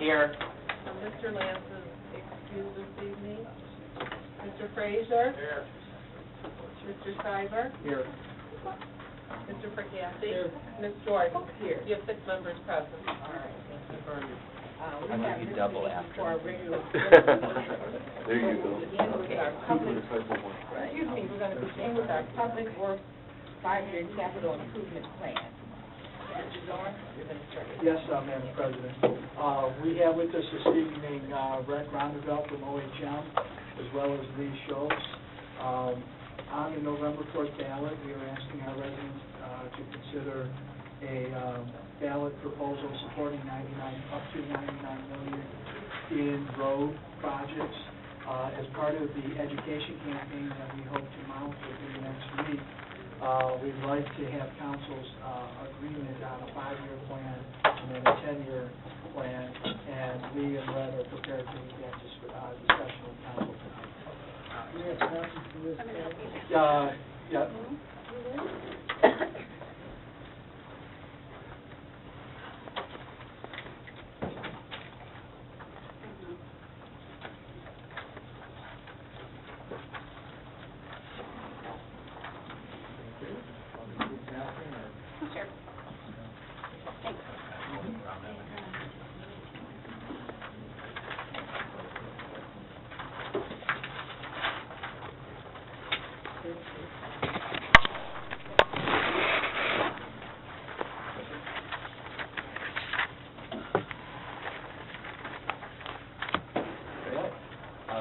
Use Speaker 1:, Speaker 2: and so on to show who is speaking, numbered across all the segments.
Speaker 1: Here.
Speaker 2: Mr. Lance is excused this evening. Mr. Frazier?
Speaker 1: Here.
Speaker 2: Mr. Stiver?
Speaker 1: Here.
Speaker 2: Mr. Fracassi?
Speaker 1: Here.
Speaker 2: Ms. Jordan? Here. You have 6 members present.
Speaker 3: All right, thank you, Bernie.
Speaker 1: I think you double after.
Speaker 3: For our regular.
Speaker 4: There you go.
Speaker 3: Begin with our public, excuse me, we're gonna begin with our public works 5-year capital improvement plan. Mr. Zorn, you're gonna start.
Speaker 5: Yes, Madam President. We have with us this evening Brett Roundabout from OHM, as well as Lee Schultz. On the November 4th ballot, we are asking our residents to consider a ballot proposal supporting up to $99 million in road projects. As part of the education campaign that we hope to mount within the next week, we'd like to have council's agreement on a 5-year plan and then a 10-year plan, and Lee and Red are prepared to get this discussion with council tonight. Yeah.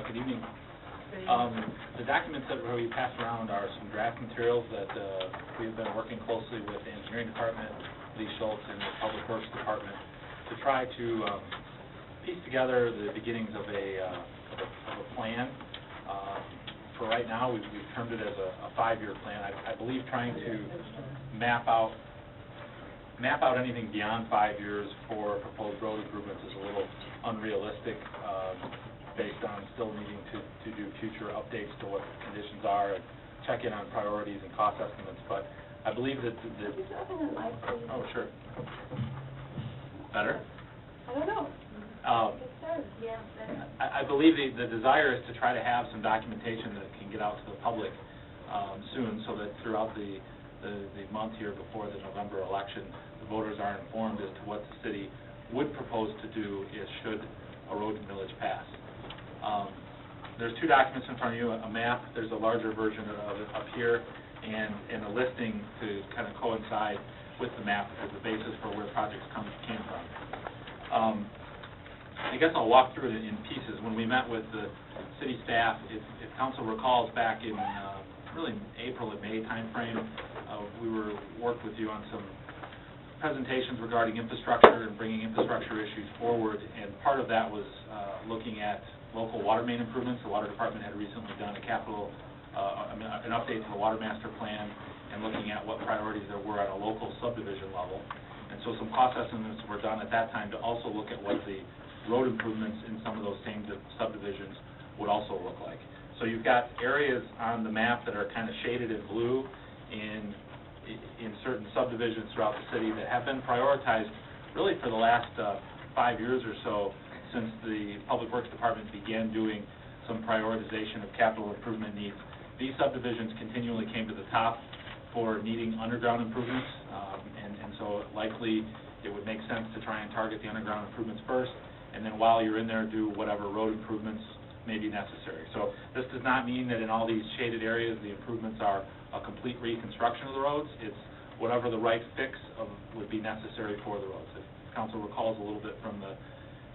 Speaker 6: Good evening. The documents that we passed around are some draft materials that we've been working closely with the engineering department, Lee Schultz, and the public works department to try to piece together the beginnings of a plan. For right now, we've termed it as a 5-year plan. I believe trying to map out anything beyond 5 years for proposed road improvements is a little unrealistic, based on still needing to do future updates to what the conditions are and check in on priorities and cost estimates. But I believe that oh, sure. Better?
Speaker 2: I don't know.
Speaker 6: I believe the desire is to try to have some documentation that can get out to the public soon, so that throughout the month here before the November election, the voters are informed as to what the city would propose to do should a road and millage pass. There's 2 documents in front of you, a map, there's a larger version of it up here, and a listing to kind of coincide with the map as the basis for where projects came from. I guess I'll walk through it in pieces. When we met with the city staff, if council recalls, back in really April and May timeframe, we worked with you on some presentations regarding infrastructure and bringing infrastructure issues forward, and part of that was looking at local water main improvements. The water department had recently done an update to the water master plan and looking at what priorities there were at a local subdivision level. And so some cost estimates were done at that time to also look at what the road improvements in some of those same subdivisions would also look like. So you've got areas on the map that are kind of shaded in blue in certain subdivisions throughout the city that have been prioritized really for the last 5 years or so, since the Public Works Department began doing some prioritization of capital improvement needs. These subdivisions continually came to the top for needing underground improvements, and so likely it would make sense to try and target the underground improvements first, and then while you're in there, do whatever road improvements may be necessary. So this does not mean that in all these shaded areas the improvements are a complete reconstruction of the roads. It's whatever the right fix would be necessary for the roads. If council recalls a little bit from the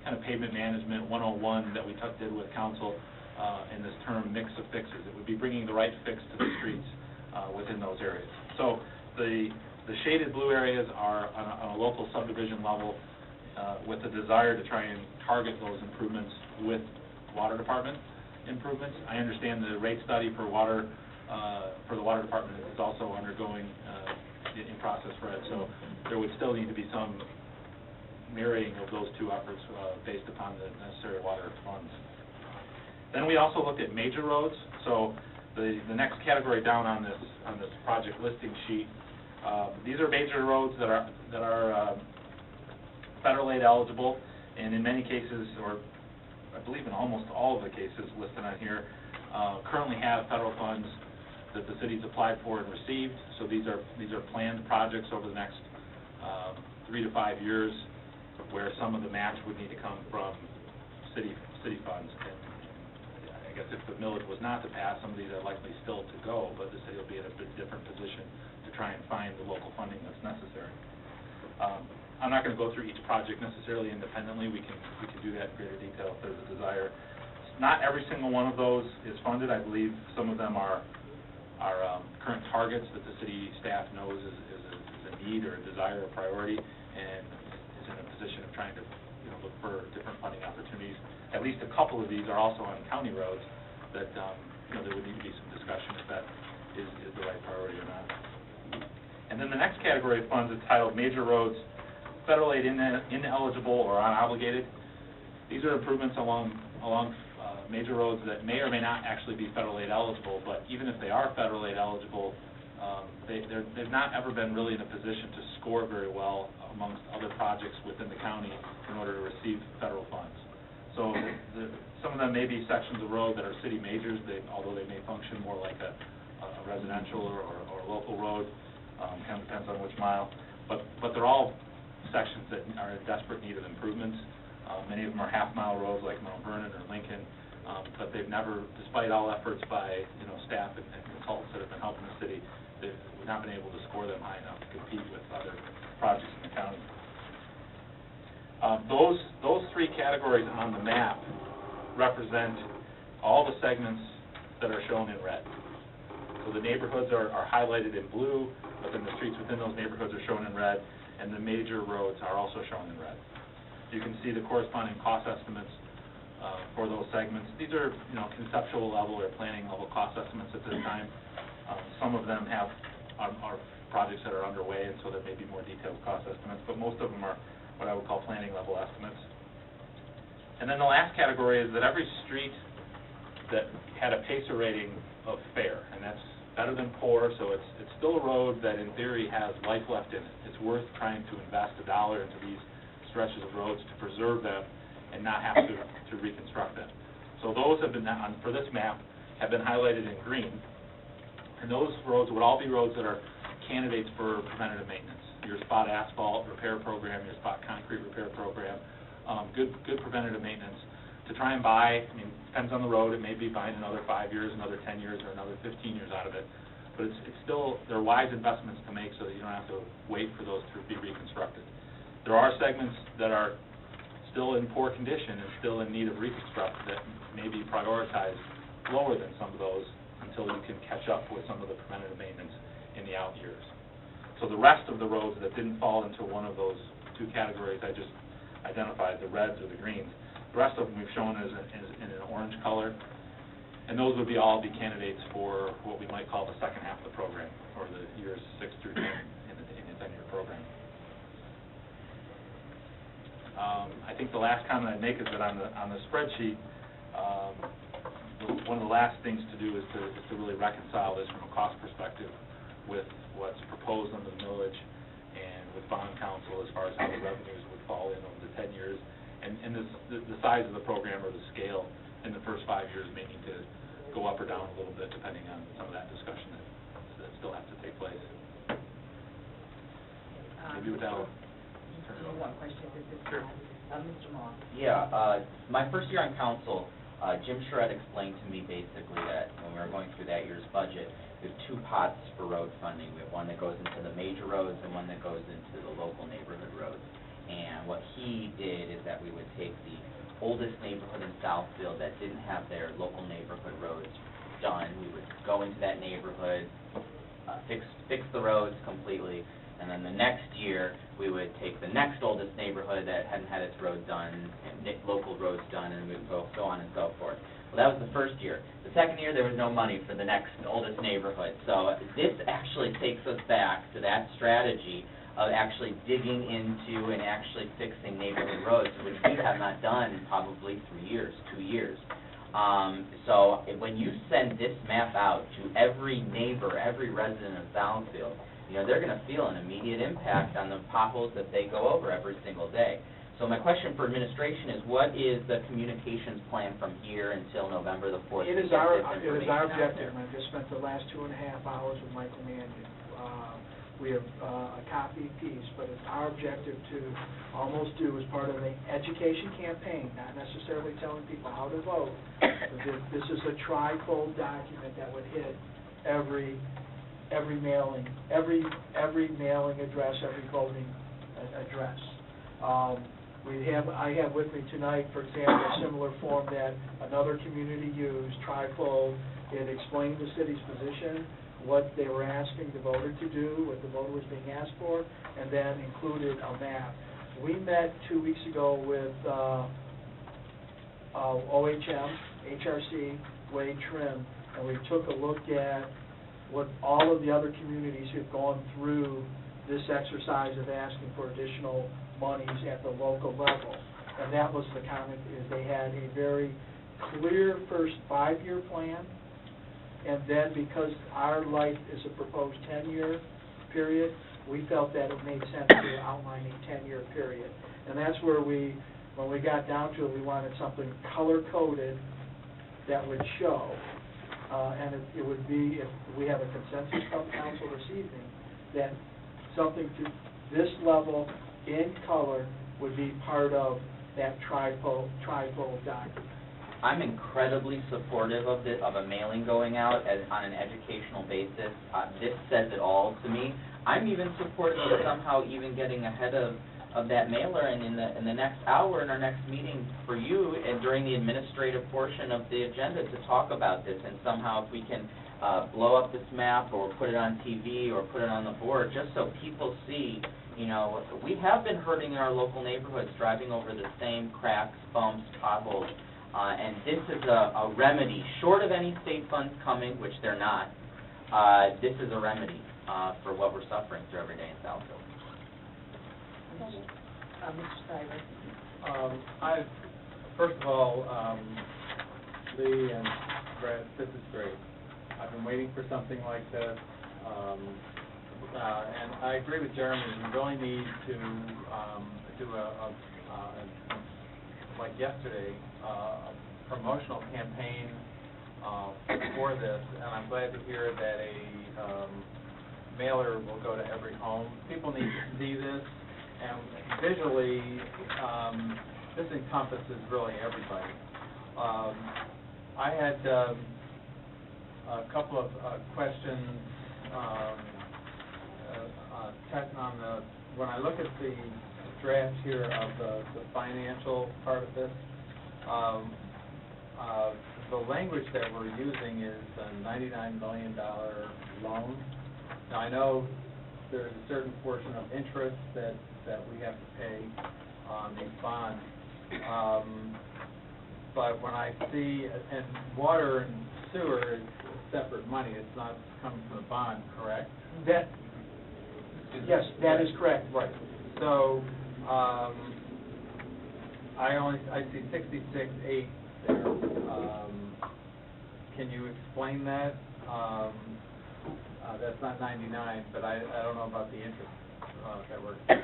Speaker 6: kind of pavement management 101 that we did with council in this term mix of fixes, it would be bringing the right fix to the streets within those areas. So the shaded blue areas are on a local subdivision level with the desire to try and target those improvements with water department improvements. I understand the rate study for water for the water department is also undergoing in process, Fred. So there would still need to be some mirroring of those 2 efforts based upon the necessary water funds. Then we also looked at major roads. So the next category down on this project listing sheet, these are major roads that are federal aid eligible, and in many cases, or I believe in almost all of the cases listed on here, currently have federal funds that the city's applied for and received. So these are planned projects over the next 3 to 5 years, where some of the match would need to come from city funds. And I guess if the millage was not to pass, some of these are likely still to go, but the city will be in a bit different position to try and find the local funding that's necessary. I'm not going to go through each project necessarily independently. We can do that in greater detail if there's a desire. Not every single one of those is funded. I believe some of them are current targets that the city staff knows is a need or a desire or priority, and is in a position of trying to look for different funding opportunities. At least a couple of these are also on county roads that there would need to be some discussion if that is the right priority or not. And then the next category of funds is titled Major Roads, Federal Aid Ineligible or Unobligated. These are improvements along major roads that may or may not actually be federal aid eligible, but even if they are federal aid eligible, they've not ever been really in a position to score very well amongst other projects within the county in order to receive federal funds. So some of them may be sections of road that are city majors, although they may function more like a residential or local road, kind of depends on which mile, but they're all sections that are in desperate need of improvements. Many of them are half-mile roads like Mount Vernon or Lincoln, but they've never, despite all efforts by staff and consultants that have been helping the city, they've not been able to score them high enough to compete with other projects in the county. Those three categories on the map represent all the segments that are shown in red. So the neighborhoods are highlighted in blue, but then the streets within those neighborhoods are shown in red, and the major roads are also shown in red. You can see the corresponding cost estimates for those segments. These are, conceptual level or planning level cost estimates at this time. Some of them are projects that are underway, and so there may be more detailed cost estimates, but most of them are what I would call planning level estimates. And then the last category is that every street that had a PACER rating of fair, and that's better than poor, so it's still a road that in theory has life left in it. It's worth trying to invest $1 into these stretches of roads to preserve them and not have to reconstruct them. So those have been, for this map, have been highlighted in green, and those roads would all be roads that are candidates for preventative maintenance. Your spot asphalt repair program, your spot concrete repair program, good preventative maintenance to try and buy. I mean, depends on the road. It may be buying another 5 years, another 10 years, or another 15 years out of it. But it's still, they're wise investments to make so that you don't have to wait for those to be reconstructed. There are segments that are still in poor condition and still in need of reconstruction that may be prioritized lower than some of those until you can catch up with some of the preventative maintenance in the out years. So the rest of the roads that didn't fall into one of those two categories I just identified, the reds or the greens, the rest of them we've shown as in an orange color, and those would all be candidates for what we might call the second half of the program, or the years 6 through 10 in the 10-year program. I think the last comment I'd make is that on the spreadsheet, one of the last things to do is to really reconcile this from a cost perspective with what's proposed under the millage and with bond council as far as how the revenues would fall in over the 10 years. And the size of the program or the scale in the first 5 years may need to go up or down a little bit depending on some of that discussion that still has to take place. Maybe with that,
Speaker 3: One question, this is
Speaker 6: Sure.
Speaker 3: Mr. Moss.
Speaker 1: Yeah, my first year on council, Jim Charette explained to me basically that when we were going through that year's budget, we have two pots for road funding. We have one that goes into the major roads and one that goes into the local neighborhood roads. And what he did is that we would take the oldest neighborhood in Southfield that didn't have their local neighborhood roads done. We would go into that neighborhood, fix the roads completely, and then the next year we would take the next oldest neighborhood that hadn't had its road done, and local roads done, and we would go on and so forth. Well, that was the first year. The second year there was no money for the next oldest neighborhood. So this actually takes us back to that strategy of actually digging into and actually fixing neighborhood roads, which we have not done in probably 3 years, 2 years. So when you send this map out to every neighbor, every resident of Southfield, they're going to feel an immediate impact on the potholes that they go over every single day. So my question for administration is, what is the communications plan from here until November the 4th?
Speaker 5: It
Speaker 1: to
Speaker 5: is
Speaker 1: get
Speaker 5: our,
Speaker 1: this
Speaker 5: it is
Speaker 1: information
Speaker 5: our
Speaker 1: out
Speaker 5: objective,
Speaker 1: there?
Speaker 5: and I just spent the last 2.5 hours with Michael Mannion. We have a copy piece, but it's our objective to almost do as part of an education campaign, not necessarily telling people how to vote. But this is a trifold document that would hit every mailing, every mailing address, every voting address. I have with me tonight, for example, a similar form that another community used, trifold. It explained the city's position, what they were asking the voter to do, what the voter was being asked for, and then included a map. We met 2 weeks ago with OHM, HRC, Wade Trim, and we took a look at what all of the other communities who have gone through this exercise of asking for additional monies at the local level. And that was the comment, is they had a very clear first 5-year plan, and then because our life is a proposed 10-year period, we felt that it made sense to outline a 10-year period. And that's where when we got down to it, we wanted something color-coded that would show, and it would be, if we have a consensus from council this evening, that something to this level in color would be part of that trifold document.
Speaker 1: I'm incredibly supportive of a mailing going out on an educational basis. This says it all to me. I'm even supportive of somehow even getting ahead of that mailer, and in the next hour in our next meeting for you and during the administrative portion of the agenda to talk about this, and somehow if we can blow up this map or put it on TV or put it on the board, just so people see, you know, we have been hurting in our local neighborhoods, driving over the same cracks, bumps, potholes. And this is a remedy, short of any state funds coming, which they're not. This is a remedy for what we're suffering through every day in Southfield.
Speaker 3: Mr.
Speaker 7: Stiver. First of all, Lee and Brett, this is great. I've been waiting for something like this, and I agree with Jeremy. We really need to do like yesterday, a promotional campaign for this, and I'm glad to hear that a mailer will go to every home. People need to see this, and visually, this encompasses really everybody. I had a couple of questions when I look at the draft here of the financial part of this, the language that we're using is a $99 million loan. Now, I know there's a certain portion of interest that we have to pay on these bonds, but when I see, and water and sewer is separate money, it's not coming from the bond, correct?
Speaker 5: Yes, that is correct.
Speaker 7: Right. So, I see 66.8 there. Can you explain that? That's not 99, but I don't know about the interest that we're paying.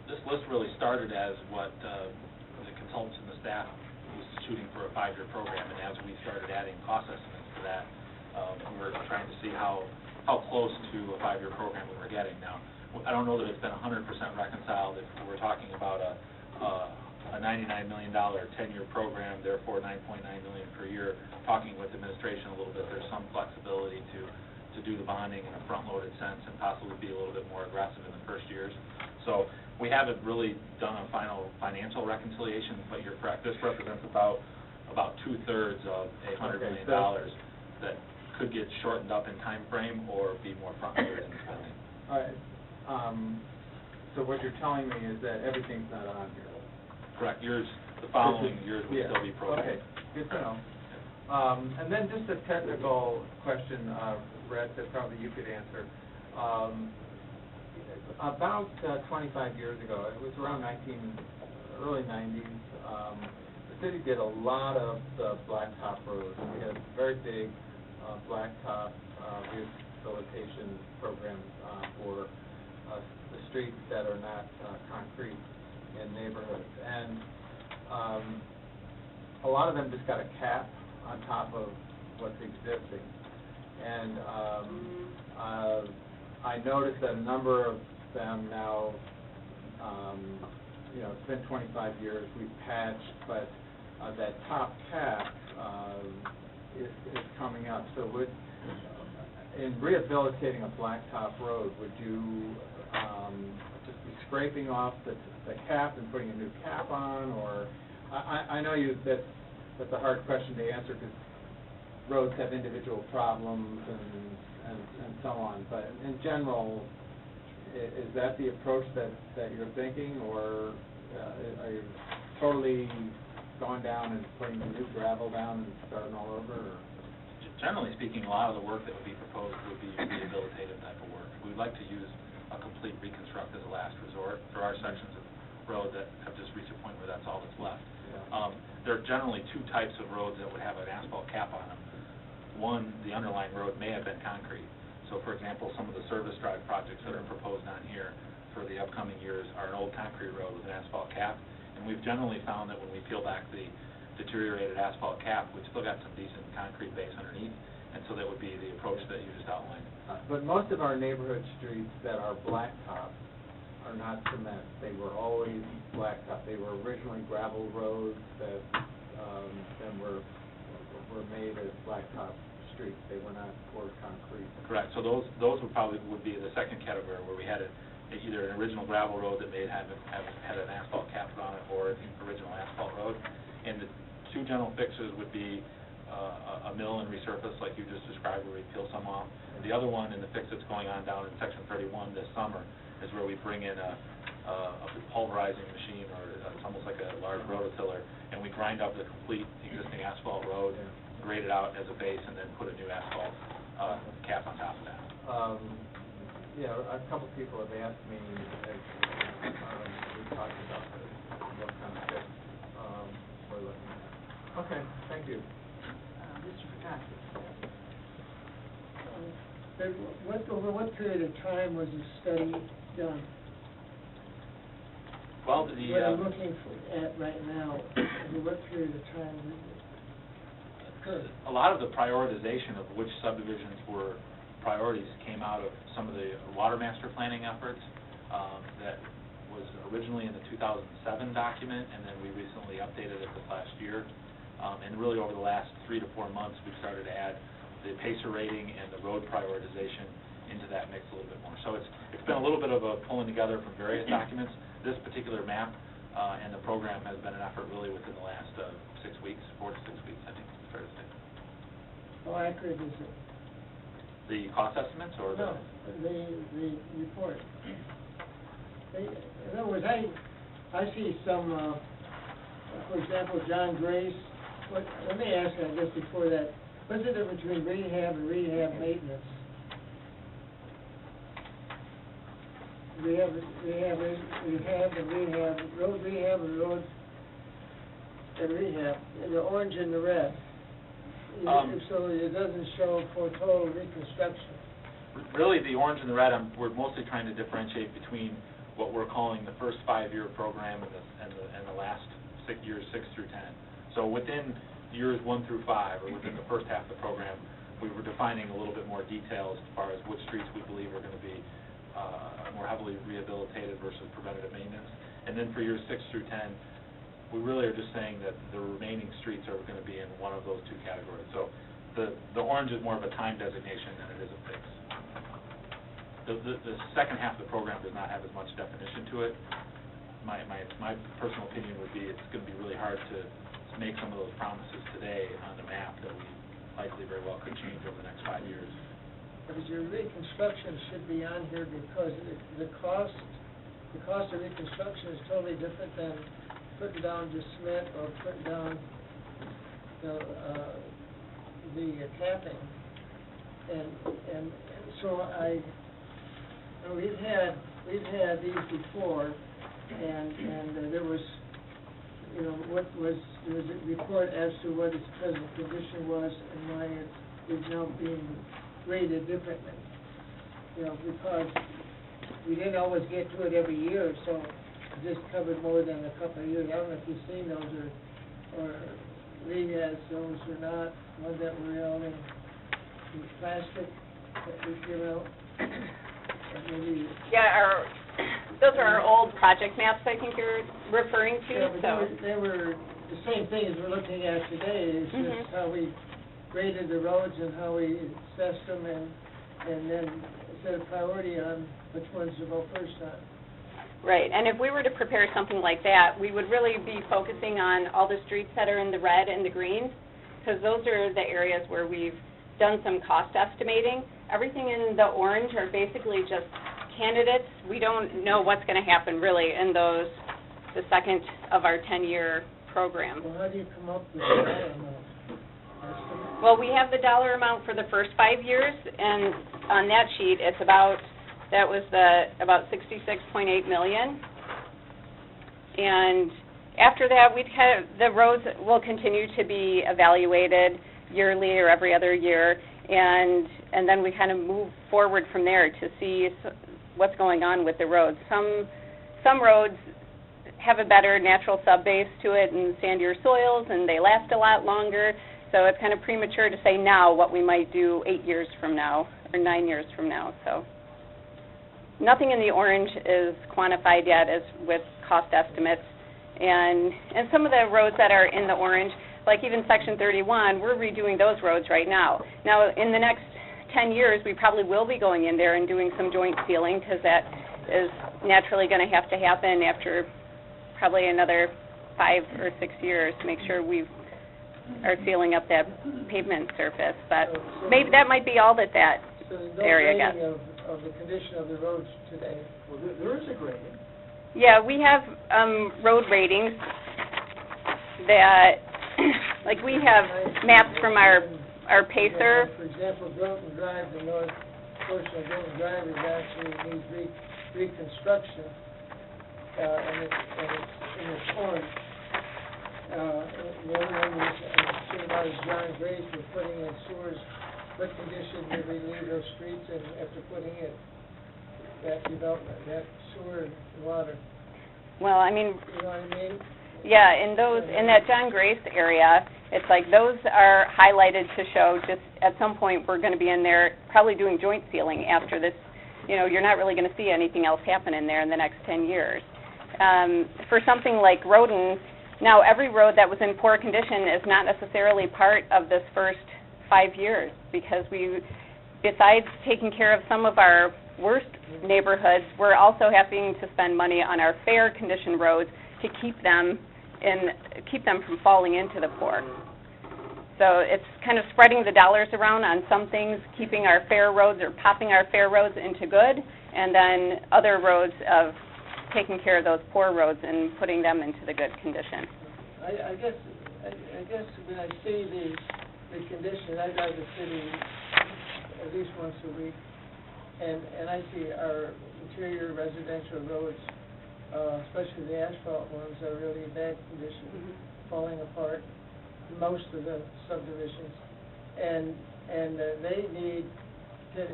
Speaker 6: This list really started as what the consultants and the staff was shooting for a 5-year program, and as we started adding cost estimates to that, we were trying to see how close to a 5-year program we were getting. Now, I don't know that it's been 100% reconciled if we're talking about a $99 million 10-year program, therefore $9.9 million per year. Talking with administration a little bit, there's some flexibility to do the bonding in a front-loaded sense and possibly be a little bit more aggressive in the first years. So we haven't really done a final financial reconciliation, but you're correct. This represents about 2/3 of $100 million that could get shortened up in time frame or be more front-loaded in spending.
Speaker 7: All right. So what you're telling me is that everything's not on here.
Speaker 6: Correct. The following years will still be programmed.
Speaker 7: Okay, good to know. And then just a technical question, Brett, that probably you could answer. About 25 years ago, it was around early 90s, the city did a lot of the blacktop roads. We had very big blacktop rehabilitation programs for the streets that are not concrete. in neighborhoods. And a lot of them just got a cap on top of what's existing. And I noticed that a number of them now, you know, it's been 25 years, we've patched, but that top cap is coming up. So in rehabilitating a blacktop road, would you just be scraping off the cap and putting a new cap on, or I know that's a hard question to answer because roads have individual problems and so on, but in general, is that the approach that you're thinking, or are you totally going down and putting the new gravel down and starting all over? Or?
Speaker 6: Generally speaking, a lot of the work that would be proposed would be rehabilitative type of work. We'd like to use a complete reconstruct as a last resort. There are sections of road that have just reached a point where that's all that's left.
Speaker 7: Yeah.
Speaker 6: There are generally two types of roads that would have an asphalt cap on them. One, the underlying road may have been concrete. So, for example, some of the service drive projects that are proposed on here for the upcoming years are an old concrete road with an asphalt cap. And we've generally found that when we peel back the deteriorated asphalt cap, we've still got some decent concrete base underneath, and so that would be the approach that you just outlined.
Speaker 7: But most of our neighborhood streets that are blacktop are not cement. They were always blacktop. They were originally gravel roads that then were made as blacktop streets. They were not poured concrete.
Speaker 6: Correct. So those would probably be the second category, where we had either an original gravel road that may have had an asphalt cap on it, or an original asphalt road. And the two general fixes would be a mill and resurface, like you just described, where we peel some off. The other one, and the fix that's going on down in Section 31 this summer, is where we bring in a pulverizing machine, or it's almost like a large rototiller, and we grind up the complete existing asphalt road, grade it out as a base, and then put a new asphalt cap on top of that.
Speaker 7: Yeah, a couple people have asked me, as we talked about this, what kind of fix we're looking at. Okay, thank you.
Speaker 3: Mr. Pataki.
Speaker 5: Over what period of time was the study done?
Speaker 6: Well,
Speaker 5: What I'm looking at right now, over what period of time did it occur?
Speaker 6: a lot of the prioritization of which subdivisions were priorities came out of some of the water master planning efforts that was originally in the 2007 document, and then we recently updated it this last year. And really over the last 3 to 4 months, we've started to add the PACER rating and the road prioritization into that mix a little bit more. So it's been a little bit of a pulling together from various documents. This particular map and the program has been an effort really within the last 6 weeks, 4 to 6 weeks, I think it's fair to say.
Speaker 5: How accurate is it?
Speaker 6: The cost estimates, or
Speaker 5: No, the report. In other words, I see some, for example, John Grace. Let me ask you, I guess, before that, what's the difference between rehab and rehab maintenance? Rehab and rehab, road rehab and road and rehab, the orange and the red. So it doesn't show for total reconstruction.
Speaker 6: Really, the orange and the red, we're mostly trying to differentiate between what we're calling the first 5-year program and the last 6 years, 6 through 10. So within years 1 through 5, or within the first half of the program, we were defining a little bit more detail as far as which streets we believe are going to be more heavily rehabilitated versus preventative maintenance. And then for years 6 through 10, we really are just saying that the remaining streets are going to be in one of those two categories. So the orange is more of a time designation than it is a fix. The second half of the program does not have as much definition to it. My personal opinion would be it's going to be really hard to make some of those promises today on the map that we likely very well could change over the next 5 years.
Speaker 5: Because your reconstruction should be on here because the cost of reconstruction is totally different than putting down just cement or putting down the capping. And so we've had these before, and there was, there was a report as to what its present condition was and why it is now being graded differently. Because we didn't always get to it every year, so just covered more than a couple of years. I don't know if you've seen those or Lee has those or not, ones that were out in plastic that we give out. Or maybe,
Speaker 8: Yeah, those are our old project maps I think you're referring to,
Speaker 5: yeah, but
Speaker 8: so.
Speaker 5: they were the same thing as we're looking at today, is
Speaker 8: Mhm.
Speaker 5: just how we graded the roads and how we assessed them and then set a priority on which ones to go first on.
Speaker 8: Right, and if we were to prepare something like that, we would really be focusing on all the streets that are in the red and the green, because those are the areas where we've done some cost estimating. Everything in the orange are basically just candidates. We don't know what's going to happen really in those, the second of our 10-year program.
Speaker 5: Well, how do you come up with that amount?
Speaker 8: Well, we have the dollar amount for the first 5 years, and on that sheet, it's about, that was about $66.8 million. And after that, the roads will continue to be evaluated yearly or every other year, and then we kind of move forward from there to see what's going on with the roads. Some roads have a better natural subbase to it and sandier soils, and they last a lot longer. So it's kind of premature to say now what we might do 8 years from now or 9 years from now. So nothing in the orange is quantified yet as with cost estimates. And some of the roads that are in the orange, like even Section 31, we're redoing those roads right now. Now, in the next 10 years, we probably will be going in there and doing some joint sealing, because that is naturally going to have to happen after probably another 5 or 6 years to make sure we are sealing up that pavement surface. But maybe that might be all that
Speaker 5: So there's no
Speaker 8: area
Speaker 5: grading
Speaker 8: gets.
Speaker 5: of the condition of the roads today.
Speaker 7: Well, there is a grading.
Speaker 8: Yeah, we have road ratings that, like we have maps from our PACER.
Speaker 5: For example, Groton Drive, the north portion of Groton Drive is actually needs reconstruction, and it's in its orange. The other one is, I'm sure about is John Grace, we're putting in sewers. What condition did we leave those streets in after putting in that development, that sewer and water?
Speaker 8: Well, I mean,
Speaker 5: You know what I mean?
Speaker 8: yeah, in that John Grace area, it's like those are highlighted to show just at some point we're going to be in there probably doing joint sealing after this. You know, you're not really going to see anything else happen in there in the next 10 years. For something like Roden, now every road that was in poor condition is not necessarily part of this first 5 years, because we, besides taking care of some of our worst neighborhoods, we're also having to spend money on our fair condition roads to keep them from falling into the poor. So it's kind of spreading the dollars around on some things, keeping our fair roads or popping our fair roads into good, and then other roads of taking care of those poor roads and putting them into the good condition.
Speaker 5: I guess when I see the condition, I drive the city at least once a week, and I see our interior residential roads, especially the asphalt ones, are really in bad condition, falling apart, most of the subdivisions, and they need,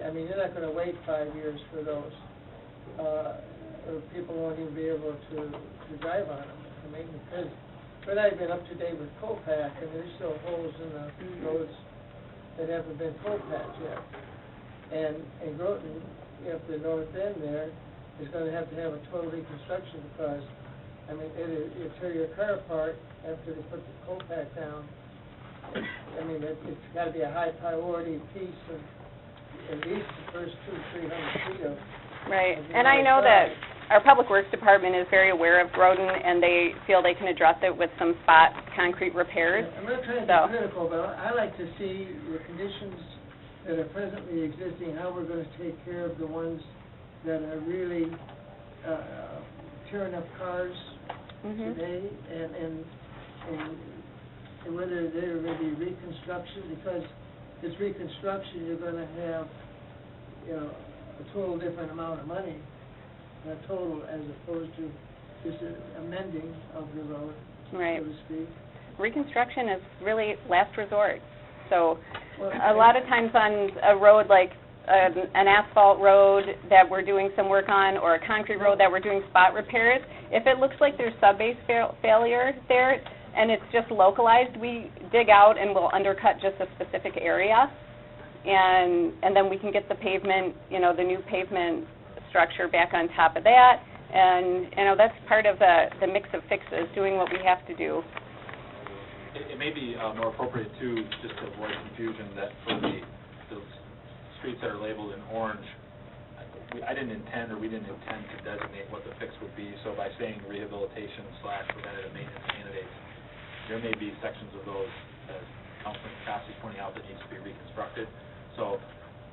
Speaker 5: I mean, you're not going to wait 5 years for those, or people won't even be able to drive on them. I mean, because we're not even up to date with Copac, and there's still holes in the roads that haven't been Copac'd yet. And Groton, at the north end there, is going to have a total reconstruction, because, I mean, you tear your car apart after they put the Copac down. I mean, it's got to be a high priority piece of at least the first 200-300 feet of.
Speaker 8: Right, and I know that our Public Works Department is very aware of Groton, and they feel they can address it with some spot concrete repairs.
Speaker 5: I'm not trying to be critical, but I like to see the conditions that are presently existing, how we're going to take care of the ones that are really tearing up cars today, and whether they're going to be reconstruction, because if it's reconstruction, you're going to have, a total different amount of money, a total, as opposed to just an amending of the road,
Speaker 8: right,
Speaker 5: so to speak.
Speaker 8: Reconstruction is really last resort. So
Speaker 5: Well,
Speaker 8: a lot of times on a road like an asphalt road that we're doing some work on, or a concrete road that we're doing spot repairs, if it looks like there's sub-base failure there, and it's just localized, we dig out and we'll undercut just a specific area, and then we can get the pavement, the new pavement structure back on top of that, and, that's part of the mix of fixes, doing what we have to do.
Speaker 6: It may be more appropriate, too, just to avoid confusion, that for those streets that are labeled in orange, we didn't intend to designate what the fix would be, so by saying rehabilitation / preventative maintenance candidates, there may be sections of those, as Councilman Cassidy's pointing out, that needs to be reconstructed. So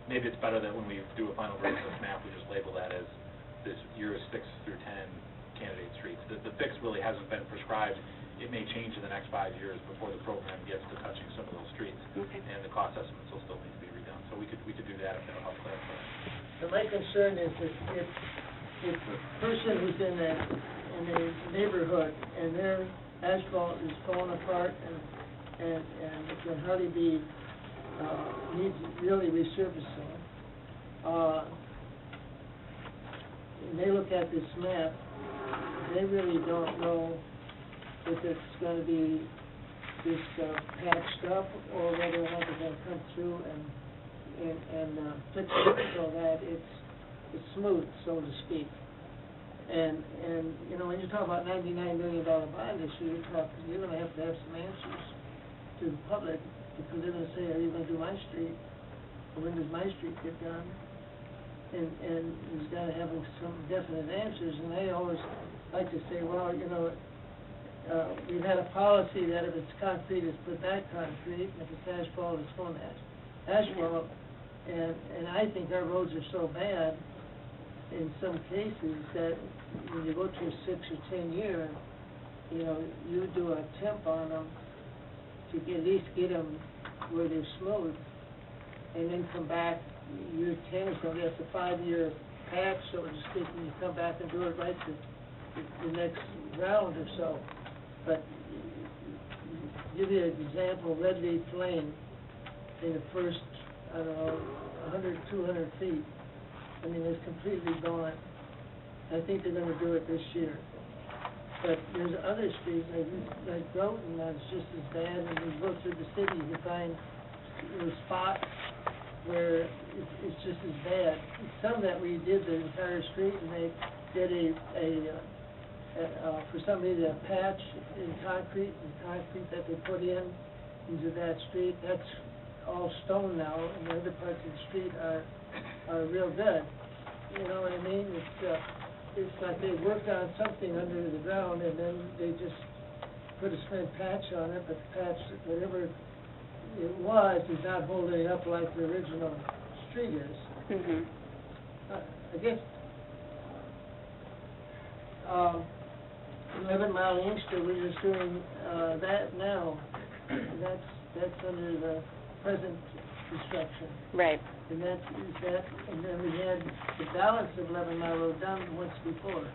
Speaker 6: maybe it's better that when we do a final version of this map, we just label that as this years 6 through 10 candidate streets. The fix really hasn't been prescribed. It may change in the next 5 years before the program gets to touching some of those streets, and the cost estimates will still need to be redone. So we could do that if that'll help clarify.
Speaker 9: And my concern is that if a person who's in a neighborhood and their asphalt is falling apart and it can hardly be needs really resurfacing, and they look at this map, they really don't know if it's going to be just patched up or whether or not they're going to come through and fix it so that it's smooth, so to speak. And when you talk about $99 million bond issue, you're going to have some answers to the public, because they're going to say, are you going to do my street? Or when does my street get done? And he's got to have some definite answers, and they always like to say, well, we've had a policy that if it's concrete, it's put back concrete, and if it's asphalt, it's going asphalt. And I think our roads are so bad in some cases that when you go to a 6 or 10 year, you do a temp on them to at least get them where they're smooth, and then come back year 10 or something. That's a 5-year patch, so to speak, and you come back and do it right the next round or so. But give you an example, Red Leaf Lane, in the first, 100, 200 feet, it's completely gone. I think they're going to do it this year. But there's other streets, like Groton, that's just as bad, and you go through the city, you find spots where it's just as bad. Some that we did the entire street, and they did for some reason a patch in concrete that they put into that street. That's all stone now, and the other parts of the street are real good. You know what I mean? It's like they worked on something under the ground, and then they just put a cement patch on it, but the patch, whatever it was, is not holding up like the original street is.
Speaker 8: Mm-hmm.
Speaker 9: I guess 11 Mile Inkster, we're just doing that now. That's under the present construction.
Speaker 8: Right.
Speaker 9: And and then we had the balance of 11 Mile Road done once before,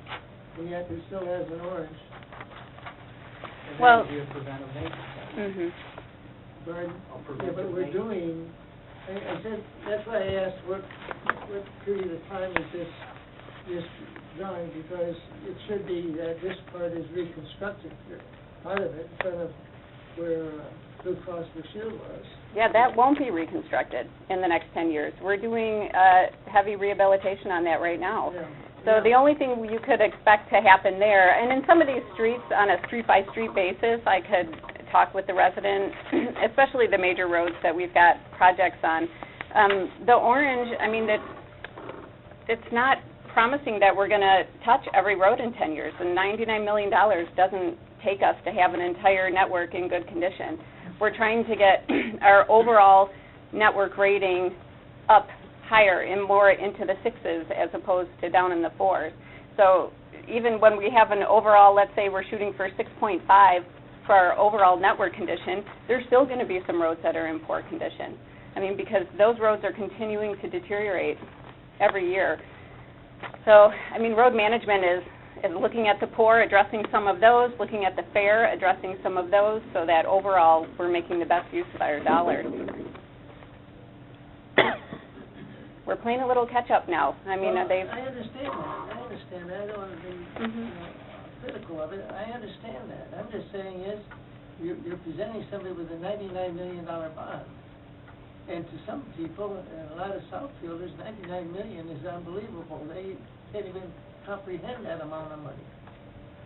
Speaker 9: and yet it still has an orange.
Speaker 5: And
Speaker 8: Well,
Speaker 5: that would be a preventive maintenance.
Speaker 9: Yeah, but we're doing, I said, that's why I asked what period of time is this done, because it should be that this part is reconstructed, part of it, in front of where Blue Cross Blue Shield was.
Speaker 8: Yeah, that won't be reconstructed in the next 10 years. We're doing heavy rehabilitation on that right now.
Speaker 9: Yeah.
Speaker 8: So the only thing you could expect to happen there, and in some of these streets, on a street-by-street basis, I could talk with the resident, especially the major roads that we've got projects on. The orange, it's not promising that we're going to touch every road in 10 years, and $99 million doesn't take us to have an entire network in good condition. We're trying to get our overall network rating up higher and more into the 6s as opposed to down in the 4s. So even when we have an overall, let's say we're shooting for 6.5 for our overall network condition, there's still going to be some roads that are in poor condition. Because those roads are continuing to deteriorate every year. So, road management is looking at the poor, addressing some of those, looking at the fair, addressing some of those, so that overall we're making the best use of our dollars. we're playing a little catch-up now. I mean,
Speaker 9: Well,
Speaker 8: they've...
Speaker 9: I understand that, I don't want to be, critical of it, I understand that. I'm just saying is, you're presenting somebody with a $99 million bond. And to some people, and a lot of Southfielders, $99 million is unbelievable. They can't even comprehend that amount of money.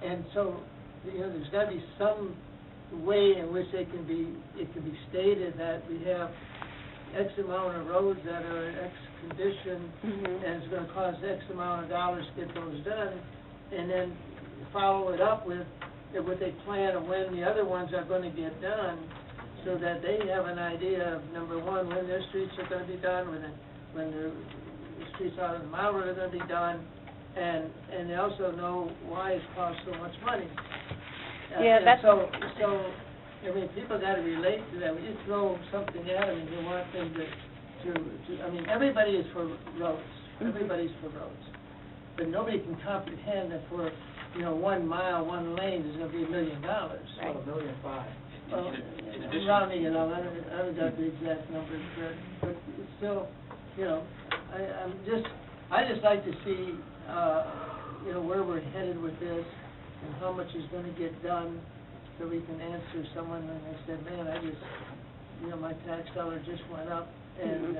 Speaker 9: And so, there's got to be some way in which it can be stated that we have X amount of roads that are in X condition, and it's going to cost X amount of dollars to get those done, and then follow it up with a plan of when the other ones are going to get done, so that they have an idea of, number one, when their streets are going to be done, when the streets out of the mile road are going to be done, and they also know why it costs so much money.
Speaker 8: Yeah, that's...
Speaker 9: So, I mean, people got to relate to that. We just throw something at them and you want them to, I mean, everybody is for roads. Everybody's for roads. But nobody can comprehend that for, 1 mile, 1 lane is going to be $1 million.
Speaker 5: About $1.5 million.
Speaker 9: Well,
Speaker 6: In addition-
Speaker 9: rounding it out, I haven't got the exact numbers, but it's still, I just like to see, where we're headed with this and how much is gonna get done, so we can answer someone when they said, man, I just, my tax dollar just went up, and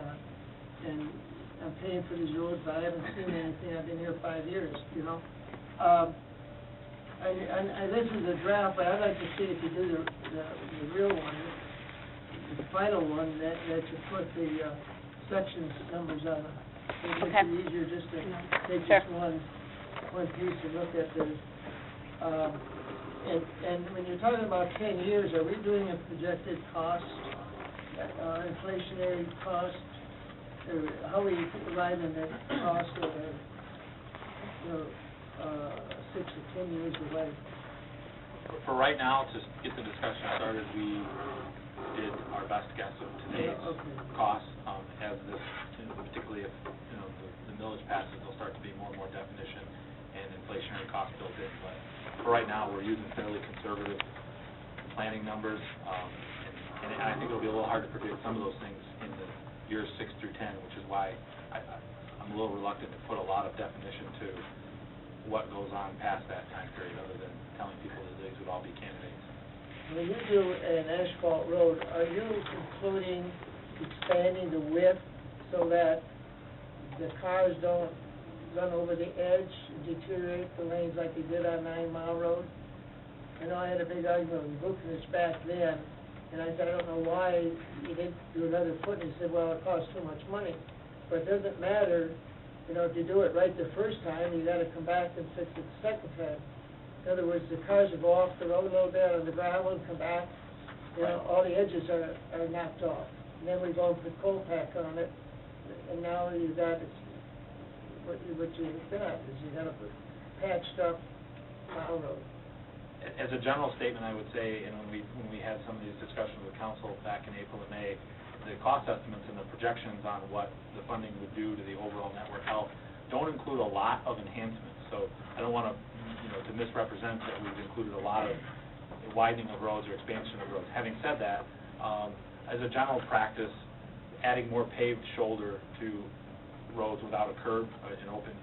Speaker 9: I'm paying for these roads, but I haven't seen anything, I've been here 5 years, this is a draft, but I'd like to see if you do the real one, the final one, that you put the sections numbers on it. It makes it easier just to take just one piece and look at the, and when you're talking about 10 years, are we doing a projected cost, inflationary cost, or how are you arriving at cost of a, 6 or 10 years away?
Speaker 6: For right now, to get the discussion started, we did our best guess of today's costs. As this, particularly if the millage passes, there'll start to be more and more definition and inflationary costs built in. But for right now, we're using fairly conservative planning numbers, and I think it'll be a little hard to predict some of those things in the years 6 through 10, which is why I'm a little reluctant to put a lot of definition to what goes on past that time period, other than telling people that these would all be candidates.
Speaker 9: When you do an asphalt road, are you including expanding the width so that the cars don't run over the edge and deteriorate the lanes like they did on 9 Mile Road? I know I had a big argument with Buchnitz back then, and I said, I don't know why you didn't do another foot, and he said, well, it costs too much money. But it doesn't matter, if you do it right the first time, you gotta come back and fix it the second time. In other words, the cars will go off the road a little bit on the gravel and come back, all the edges are knocked off. And then we go and put coal pack on it, and now you got, what you've got is you got a patched up mile road.
Speaker 6: As a general statement, I would say, and when we had some of these discussions with council back in April and May, the cost estimates and the projections on what the funding would do to the overall network health don't include a lot of enhancements. So I don't want to, to misrepresent that we've included a lot of widening of roads or expansion of roads. Having said that, as a general practice, adding more paved shoulder to roads without a curb, an open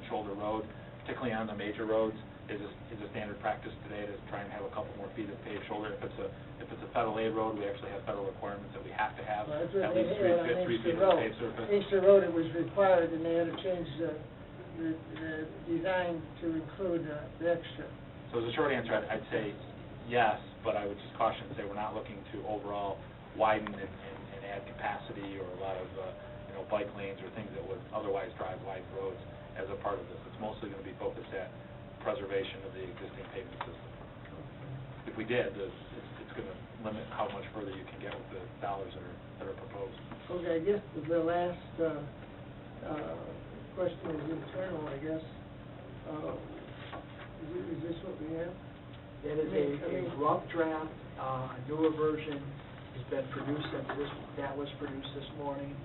Speaker 6: shoulder road, particularly on the major roads, is a standard practice today to try and have a couple more feet of paved shoulder. If it's a federal aid road, we actually have federal requirements that we have to have at least 3 feet of paved surface.
Speaker 9: Inkster Road, it was required, and they had to change the design to include the extra.
Speaker 6: So as a short answer, I'd say yes, but I would just caution and say we're not looking to overall widen and add capacity or a lot of bike lanes or things that would otherwise drive wide roads as a part of this. It's mostly going to be focused at preservation of the existing pavement system. If we did, it's going to limit how much further you can get with the dollars that are proposed.
Speaker 9: Okay, I guess the last question is internal, I guess. Is this what we have?
Speaker 5: It is a rough draft, a newer version has been produced, that was produced this morning.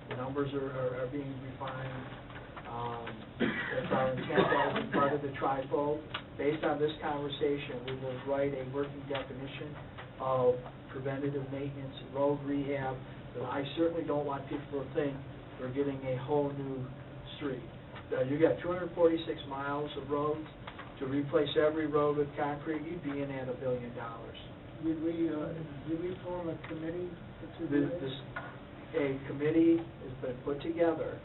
Speaker 5: The numbers are being refined. It's our intent as part of the trifold. Based on this conversation, we will write a working definition of preventative maintenance, road rehab. But I certainly don't want people to think we're getting a whole new street. You got 246 miles of roads. To replace every road with concrete, you'd be in at $1 billion.
Speaker 9: Did we form a committee to do this?
Speaker 5: A committee has been put together.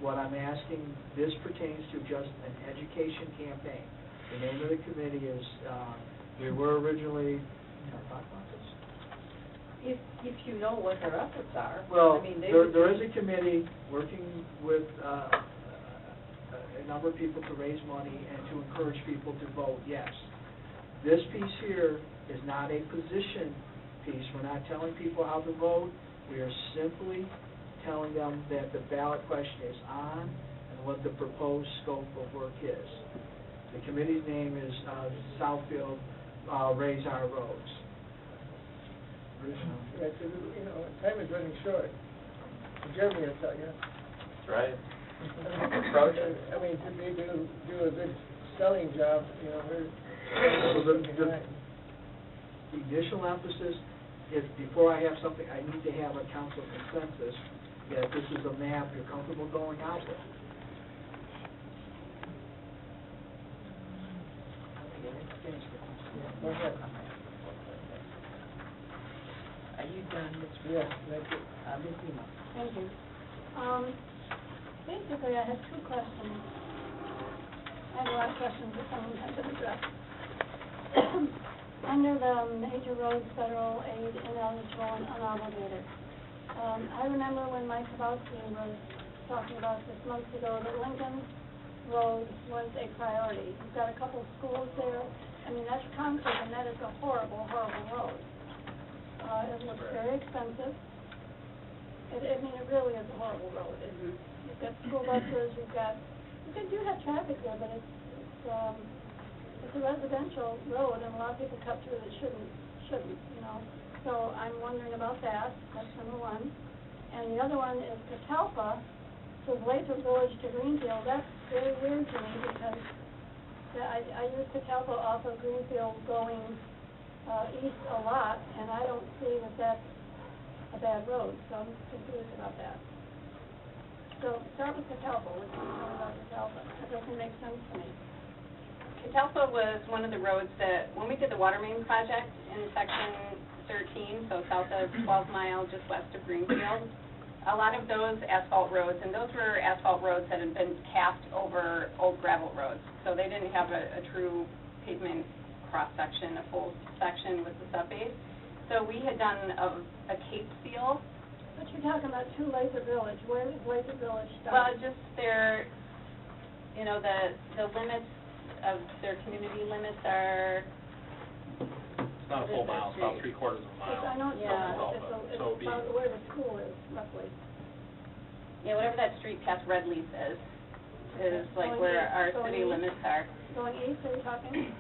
Speaker 5: What I'm asking, this pertains to just an education campaign. The name of the committee is, we were originally, talk about this?
Speaker 3: If you know what their efforts are.
Speaker 5: Well,
Speaker 3: I mean,
Speaker 5: there is a committee working with a number of people to raise money and to encourage people to vote yes. This piece here is not a position piece. We're not telling people how to vote. We are simply telling them that the ballot question is on and what the proposed scope of work is. The committee's name is Southfield Raise Our Roads.
Speaker 9: Yeah, 'cause, time is running short. Jeremy will tell you.
Speaker 7: That's right.
Speaker 9: I mean, to be do a good selling job, we're behind.
Speaker 5: The initial emphasis is, before I have something, I need to have a council consensus that this is a map you're comfortable going out with.
Speaker 9: Go ahead.
Speaker 3: Are you done, Ms.
Speaker 9: Yes, that's it.
Speaker 3: Ms. Emo?
Speaker 10: Thank you. Basically, I have two questions. I have a lot of questions that someone has to address. Under the major roads, federal aid, ineligible and unobligated. I remember when Mike Kowalski was talking about this months ago that Lincoln Road was a priority. You've got a couple of schools there. I mean, that's concrete, and that is a horrible, horrible road. It looks very expensive. I mean, it really is a horrible road. You've got school buses, you do have traffic there, but it's a residential road, and a lot of people cut through that shouldn't. So I'm wondering about that. That's number one. And the other one is Catalpa, so Lathir Village to Greenfield. That's very weird to me because I use Catalpa off of Greenfield going east a lot, and I don't see that that's a bad road, so I'm confused about that. So start with Catalpa. What do you know about Catalpa? That doesn't make sense to me.
Speaker 8: Catalpa was one of the roads that, when we did the water main project in section 13, so south of 12 Mile, just west of Greenfield, a lot of those asphalt roads, and those were asphalt roads that had been capped over old gravel roads, so they didn't have a true pavement cross-section, a full section with the subbase. So we had done a cape seal.
Speaker 10: But you're talking about to Lathir Village. Where does Lathir Village start?
Speaker 8: Well, just their, the limits of their community limits are.
Speaker 6: It's not a full mile, it's about 3/4 of a mile.
Speaker 10: I know it's
Speaker 6: So it'd be-
Speaker 10: about where the school is, roughly.
Speaker 8: Yeah, whatever that street past Red Leaf is like where our city limits are.
Speaker 10: Going east, are you talking?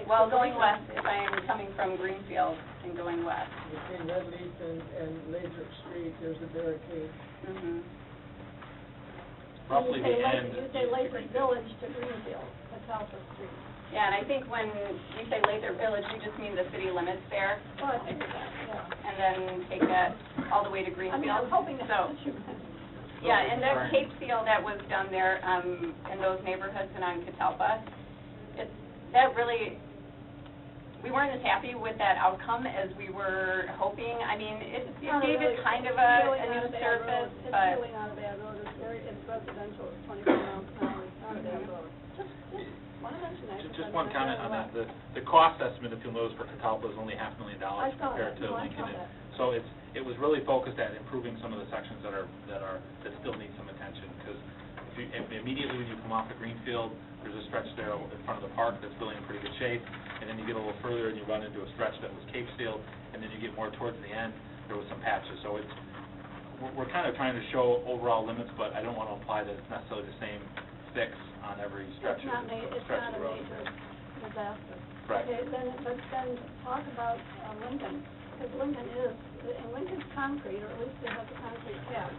Speaker 8: Well, going west, if I'm coming from Greenfield and going west.
Speaker 9: Between Red Leaf and Lathrop Street, there's a barricade.
Speaker 8: Mm-hmm.
Speaker 6: Roughly the end.
Speaker 10: You say Lathir Village to Greenfield, Catalpa Street.
Speaker 8: Yeah, and I think when we say Lathir Village, we just mean the city limits there.
Speaker 10: Well, I figured that, yeah.
Speaker 8: And then take that all the way to Greenfield.
Speaker 10: I mean, I'm hoping that's
Speaker 8: So,
Speaker 10: what you meant.
Speaker 8: yeah, and that cape seal that was done there in those neighborhoods and on Catalpa, that really, we weren't as happy with that outcome as we were hoping. I mean, it gave it kind of a new surface,
Speaker 10: It's
Speaker 8: but.
Speaker 10: really not a bad road. It's residential. It's 25 miles an hour. It's not a bad road. Just want to mention that.
Speaker 6: Just one comment on that. The cost estimate, if you'll notice, for Catalpa is only $500,000
Speaker 10: I saw
Speaker 6: compared
Speaker 10: that.
Speaker 6: to
Speaker 10: No, I
Speaker 6: Lincoln.
Speaker 10: saw that.
Speaker 6: So it was really focused at improving some of the sections that still need some attention, because immediately when you come off of Greenfield, there's a stretch there in front of the park that's really in pretty good shape, and then you get a little further and you run into a stretch that was cape sealed, and then you get more towards the end, there was some patches. So we're kind of trying to show overall limits, but I don't want to imply that it's necessarily the same fix on every stretch of the road.
Speaker 10: It's not a major disaster.
Speaker 6: Correct.
Speaker 10: Okay, but then talk about Lincoln, because Lincoln's concrete, or at least it has a concrete cap,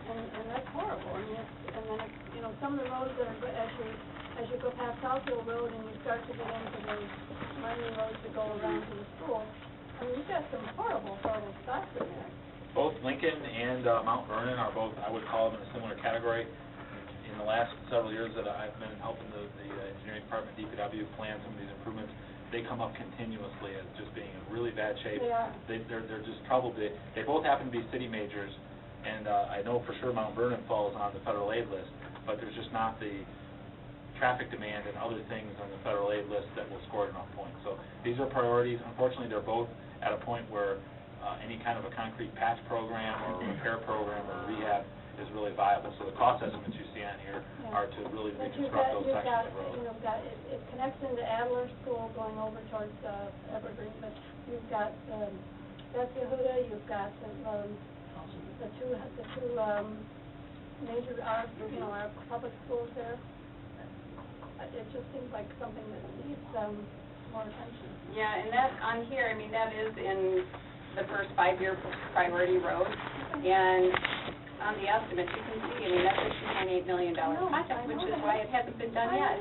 Speaker 10: and that's horrible. I mean, and then some of the roads that are as you go past Southfield Road and you start to get into those mining roads that go around to the school, I mean, you've got some horrible, horrible spots in there.
Speaker 6: both Lincoln and Mount Vernon are both, I would call them in a similar category. In the last several years that I've been helping the engineering department, DPW, plan some of these improvements, they come up continuously as just being in really bad shape.
Speaker 10: They are.
Speaker 6: They're just troubled. They both happen to be city majors, and I know for sure Mount Vernon falls on the federal aid list, but there's just not the traffic demand and other things on the federal aid list that will score enough points. So these are priorities. Unfortunately, they're both at a point where any kind of a concrete patch program or repair program or rehab is really viable. So the cost estimates you see on here are to really
Speaker 10: But
Speaker 6: reconstruct those sections of road.
Speaker 10: it connects into Adler School going over towards Evergreen, but you've got that's Yehuda, you've got the two major our public schools there. It just seems like something that needs more attention.
Speaker 8: Yeah, and that, on here, I mean, that is in the first 5-year priority road, and on the estimate, you can see, I mean, that's a $2.8 million project, which is why it hasn't been done yet.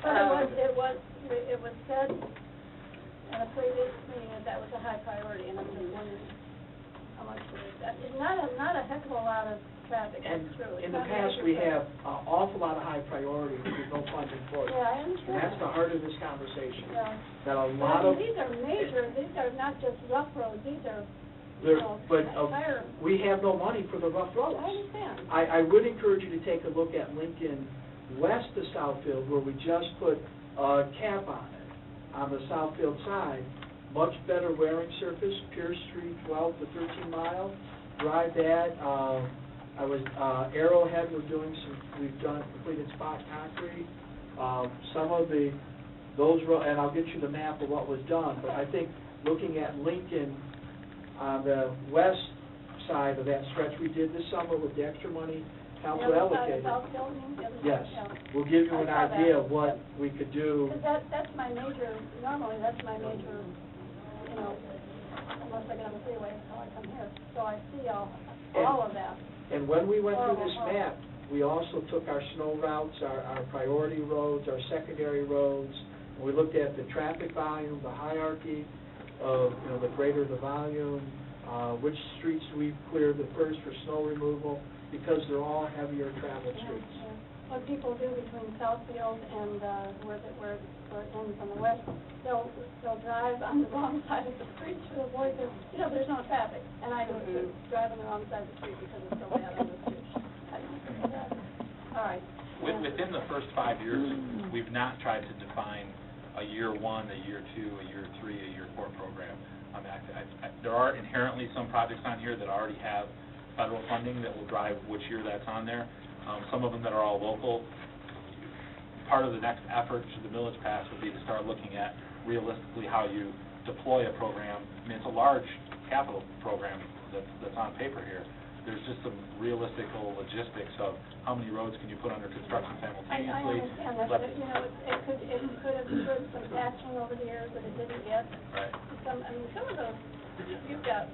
Speaker 10: But it was said at a previous meeting that was a high priority, and I'm just wondering how much it is. It's not a heck of a lot of traffic,
Speaker 5: And
Speaker 10: it's true.
Speaker 5: in the past, we have an awful lot of high priority with no funding for it.
Speaker 10: Yeah, I
Speaker 5: And
Speaker 10: understand.
Speaker 5: that's the heart of this conversation.
Speaker 10: Yeah.
Speaker 5: That a
Speaker 10: But
Speaker 5: lot of,
Speaker 10: these are major, these are not just rough roads, these are,
Speaker 5: but
Speaker 10: entire,
Speaker 5: we have no money for the rough roads.
Speaker 10: I understand.
Speaker 5: I would encourage you to take a look at Lincoln west of Southfield, where we just put a cap on it, on the Southfield side. Much better wearing surface, Pierce Street, 12 to 13 mile, drive that. Arrowhead, we've completed spot concrete. Some of and I'll get you the map of what was done, but I think looking at Lincoln on the west side of that stretch we did this summer with the extra money council allocated. Yes, we'll give you an idea of what we could do.
Speaker 10: Because that's my major, normally that's my major, unless I get on the freeway, so I come here. So I see all of that.
Speaker 5: And when we went through this map, we also took our snow routes, our priority roads, our secondary roads, and we looked at the traffic volume, the hierarchy of, the greater the volume, which streets we cleared the first for snow removal, because they're all heavier traveled streets.
Speaker 10: What people do between Southfield and where it ends on the west, they'll drive on the wrong side of the street to avoid there's no traffic, and I do it too, drive on the wrong side of the street because it's so bad on the street. All right.
Speaker 6: Within the first 5 years, we've not tried to define a year 1, a year 2, a year 3, a year 4 program. I mean, there are inherently some projects on here that already have federal funding that will drive which year that's on there. Some of them that are all local. Part of the next effort to the Millage Pass would be to start looking at realistically how you deploy a program. I mean, it's a large capital program that's on paper here. There's just some realistic logistics of how many roads can you put under construction simultaneously.
Speaker 10: I understand that, but it could have put some patching over the years that it didn't get.
Speaker 6: Right.
Speaker 10: Some of those, you've got,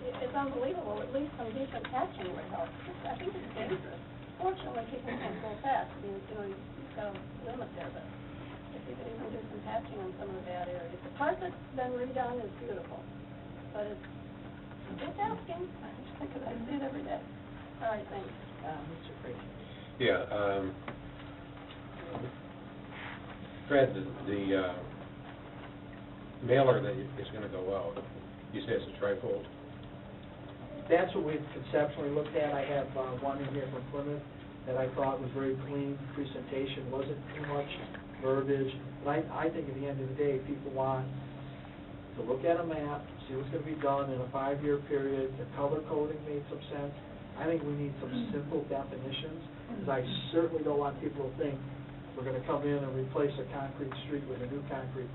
Speaker 10: it's unbelievable, at least some decent patching would help. I think it's dangerous. Fortunately, people can't go fast. I mean, you've got a limit there, but if you could even do some patching on some of the bad areas. The part that's been redone is beautiful, but it's asking. I just think I see it every day. All right, thanks.
Speaker 5: Mr. Frazier.
Speaker 4: Yeah, Fred, the mailer that is going to go out, you say it's a trifold?
Speaker 5: That's what we've conceptually looked at. I have one in here from Plymouth that I thought was very clean presentation, wasn't too much verbiage. But I think at the end of the day, people want to look at a map, see what's going to be done in a 5-year period. The color coding made some sense. I think we need some simple definitions, because I certainly don't want people to think we're going to come in and replace a concrete street with a new concrete.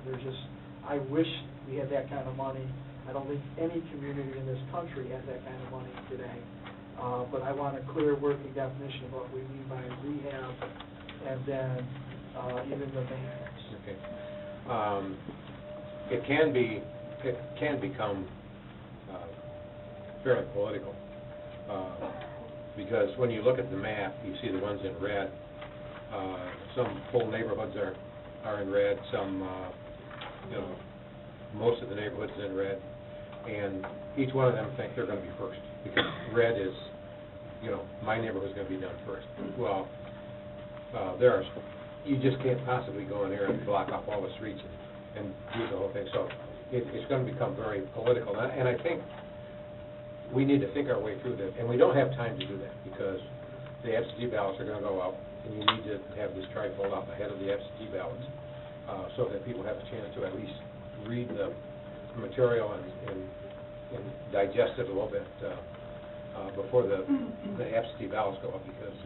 Speaker 5: I wish we had that kind of money. I don't think any community in this country has that kind of money today. But I want a clear working definition of what we mean by rehab, and then even the maintenance.
Speaker 4: Okay. It can become fairly political, because when you look at the map, you see the ones in red. Some whole neighborhoods are in red. Some, most of the neighborhoods in red. and each one of them think they're gonna be first, because red is, you know, my neighborhood's gonna be done first. Well, you just can't possibly go in there and block off all the streets and do the whole thing, so it's gonna become very political, and I think we need to think our way through this, and we don't have time to do that, because the absentee ballots are gonna go out, and you need to have this trifold out ahead of the absentee ballots, so that people have a chance to at least read the material and digest it a little bit, before the absentee ballots go up, because,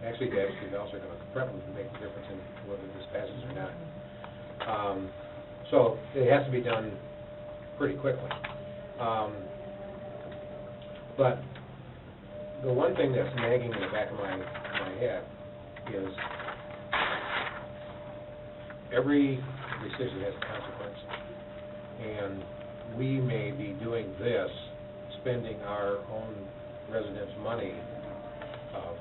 Speaker 4: actually, the absentee ballots are gonna probably make a difference in whether this passes or not. So it has to be done pretty quickly. But the one thing that's nagging in the back of my head is every decision has a consequence. And we may be doing this, spending our own residents' money,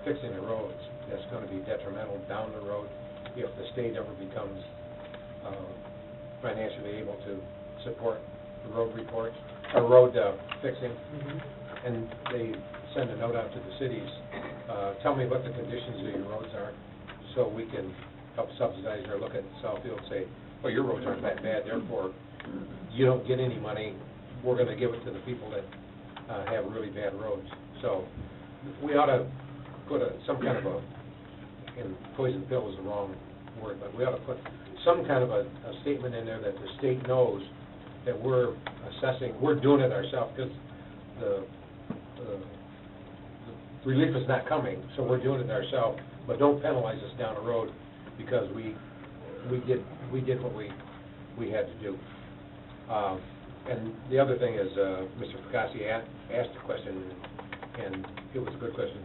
Speaker 4: fixing the roads, that's going to be detrimental down the road if the state ever becomes financially able to support the road reports, or road fixing. And they send a note out to the cities, tell me what the conditions of your roads are, so we can help subsidize or look at Southfield and say, well, your roads aren't that bad, therefore you don't get any money, we're going to give it to the people that have really bad roads. So we ought to put some kind of and poison pill is the wrong word, but we ought to put some kind of a statement in there that the state knows that we're assessing, we're doing it ourselves, because the relief is not coming, so we're doing it ourselves, but don't penalize us down the road because we did what we had to do. And the other thing is, Mr. Picassi asked a question, and it was a good question,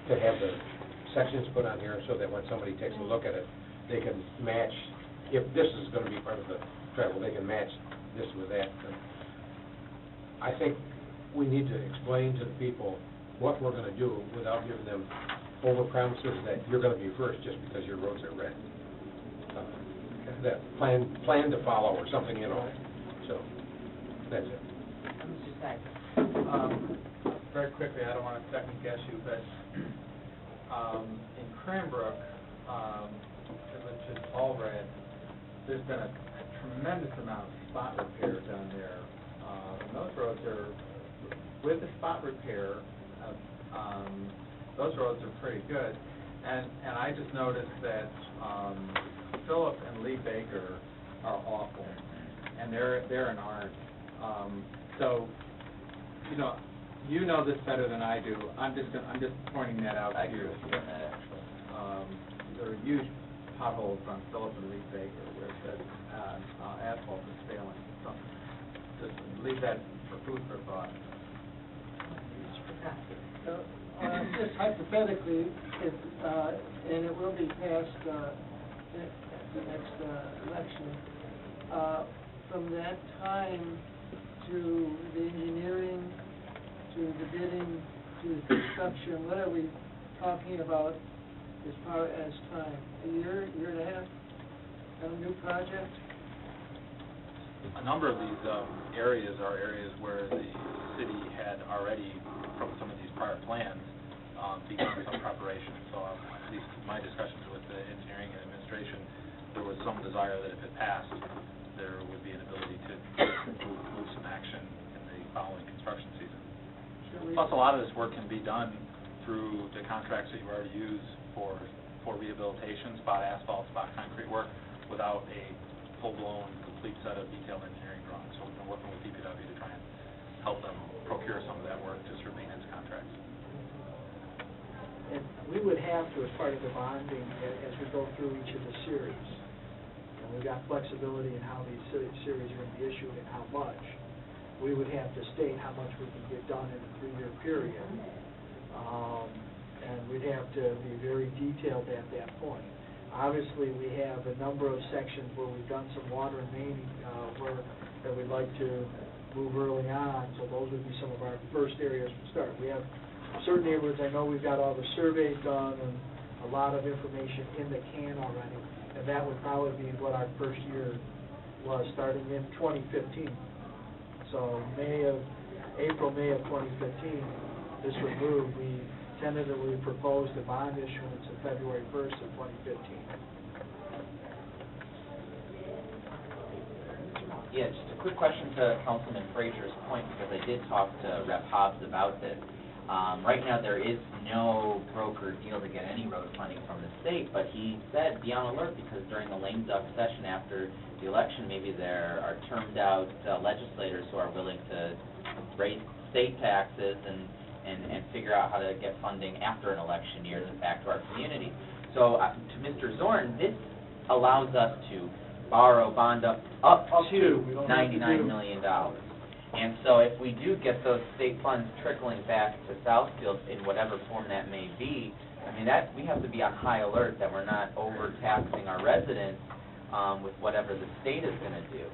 Speaker 4: to have the sections put on here so that when somebody takes a look at it, they can match, if this is going to be part of the travel, they can match this with that. I think we need to explain to the people what we're going to do without giving them over-promises that you're going to be first just because your roads are red. That plan to follow or something, you know. So, that's it.
Speaker 3: Mr. Sykes.
Speaker 7: Very quickly, I don't want to second guess you, but in Cranbrook, which is all red, there's been a tremendous amount of spot repair done there. And those roads are, with the spot repair, those roads are pretty good. And I just noticed that Philip and Lee Baker are awful, and they're an art. So, you know this better than I do. I'm just pointing that out to you.
Speaker 1: I agree with you on that, actually.
Speaker 7: There are huge potholes on Philip and Lee Baker where it says asphalt is failing. So just leave that for food for thought.
Speaker 9: Just hypothetically, and it will be passed the next election, from that time to the engineering, to the bidding, to the construction, what are we talking about as far as time? A year and a half on a new project?
Speaker 6: A number of these areas are areas where the city had already, from some of these prior plans, begun some preparation. So at least my discussions with the engineering and administration, there was some desire that if it passed, there would be an ability to move some action in the following construction season. Plus, a lot of this work can be done through the contracts that you already use for rehabilitation, spot asphalt, spot concrete work, without a full-blown, complete set of detailed engineering drawings. So we've been working with DPW to try and help them procure some of that work just through maintenance contracts.
Speaker 5: And we would have to, as part of the bonding, as we go through each of the series, and we've got flexibility in how these series are going to be issued and how much, we would have to state how much we can get done in a 3-year period. And we'd have to be very detailed at that point. Obviously, we have a number of sections where we've done some water and main work that we'd like to move early on, so those would be some of our first areas to start. We have certain neighborhoods, I know we've got all the surveys done and a lot of information in the can already, and that would probably be what our first year was starting in 2015. So April, May of 2015, this was moved. We tentatively proposed a bond issuance of February 1st of 2015.
Speaker 1: Yeah, just a quick question to Councilman Frazier's point, because I did talk to Rep. Hobbs about this. Right now, there is no broker deal to get any road funding from the state, but he said be on alert, because during the lame duck session after the election, maybe there are termed out legislators who are willing to raise state taxes and figure out how to get funding after an election year back to our community. So to Mr. Zorn, this allows us to borrow, bond up to $99 million. And so if we do get those state funds trickling back to Southfield in whatever form that may be, I mean, that we have to be on high alert that we're not overtaxing our residents with whatever the state is going to do.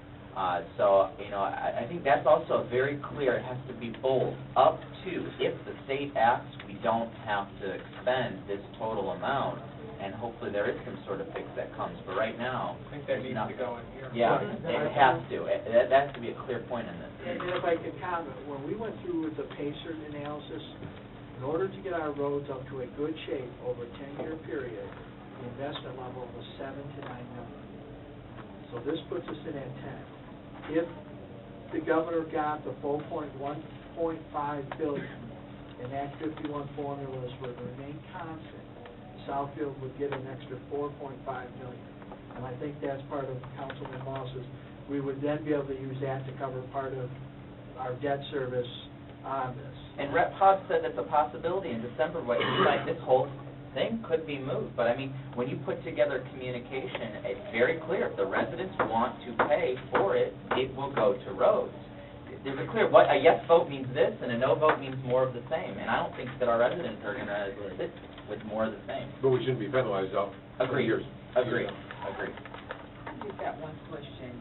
Speaker 1: So, you know, I think that's also very clear. It has to be bold. Up to, if the state asks, we don't have to expend this total amount, and hopefully there is some sort of fix that comes. But right now,
Speaker 7: I think that needs to go in here.
Speaker 1: yeah, it has to. That has to be a clear point in this.
Speaker 5: And if I could comment, when we went through with the PACER analysis, in order to get our roads up to a good shape over a 10-year period, the investment level was $7 to $9 million. So this puts us in at 10. If the governor got the full $1.5 billion, and Act 51 formulas were to remain constant, Southfield would get an extra $4.5 million. And I think that's part of Councilman Moss's. We would then be able to use that to cover part of our debt service on this.
Speaker 1: And Rep. Hobbs said that's a possibility in December, what he's like, this whole thing could be moved. But I mean, when you put together communication, it's very clear. If the residents want to pay for it, it will go to roads. There's a clear, what a yes vote means this, and a no vote means more of the same. And I don't think that our residents are going to sit with more of the same.
Speaker 4: But we shouldn't be penalized out.
Speaker 1: Agreed.
Speaker 4: Years.
Speaker 1: Agreed. Agreed.
Speaker 3: I just got one question.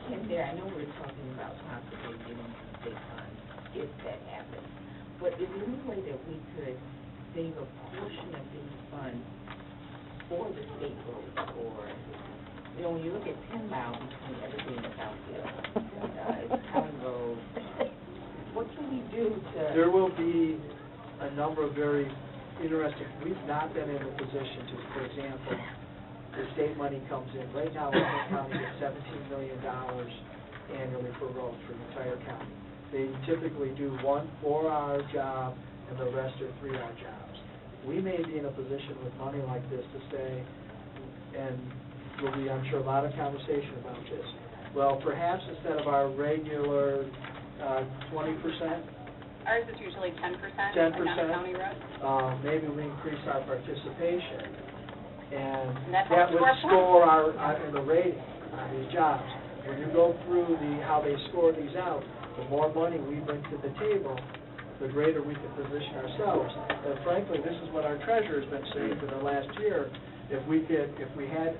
Speaker 3: Ken, there, I know we're talking about possibly getting some state funds if that happens, but is there any way that we could save a portion of these funds for the state roads, or, you know, when you look at 10 miles between everything and Southfield, it's a county road, what can we do to...
Speaker 5: There will be a number of very interesting, we've not been in a position to, for example, the state money comes in. Right now, Oakland County gets $17 million annually for roads for the entire county. They typically do 1 4-hour job, and the rest are 3-hour jobs. We may be in a position with money like this to say, and there'll be, I'm sure, a lot of conversation about this. Well, perhaps instead of our regular 20%,
Speaker 8: Ours is usually 10%
Speaker 5: 10%,
Speaker 8: on county roads.
Speaker 5: maybe we increase our participation, and
Speaker 8: that
Speaker 5: that
Speaker 8: helps
Speaker 5: would
Speaker 8: score
Speaker 5: score our in the rating on these jobs. When you go through how they score these out, the more money we bring to the table, the greater we can position ourselves. And frankly, this is what our treasurer has been saying for the last year. If we had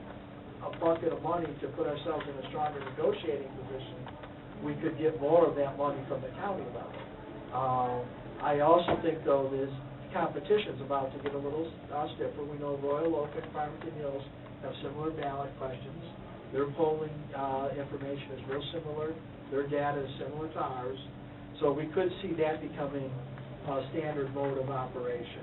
Speaker 5: a bucket of money to put ourselves in a stronger negotiating position, we could get more of that money from the county level. I also think, though, this competition's about to get a little stiffer. We know Royal Oak and Farmington Hills have similar ballot questions. Their polling information is real similar. Their data is similar to ours. So we could see that becoming a standard mode of operation.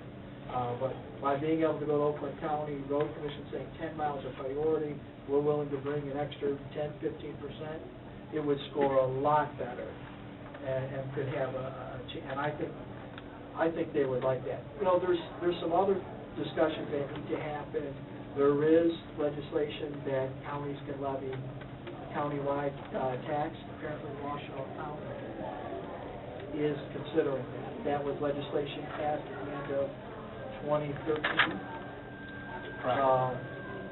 Speaker 5: But by being able to go to Oakland County Road Commission saying 10 miles a priority, we're willing to bring an extra 10, 15%, it would score a lot better and could have and I think they would like that. You know, there's some other discussions that need to happen. There is legislation that counties can levy countywide tax. Apparently, Washington County is considering that. That was legislation passed at the end of 2013.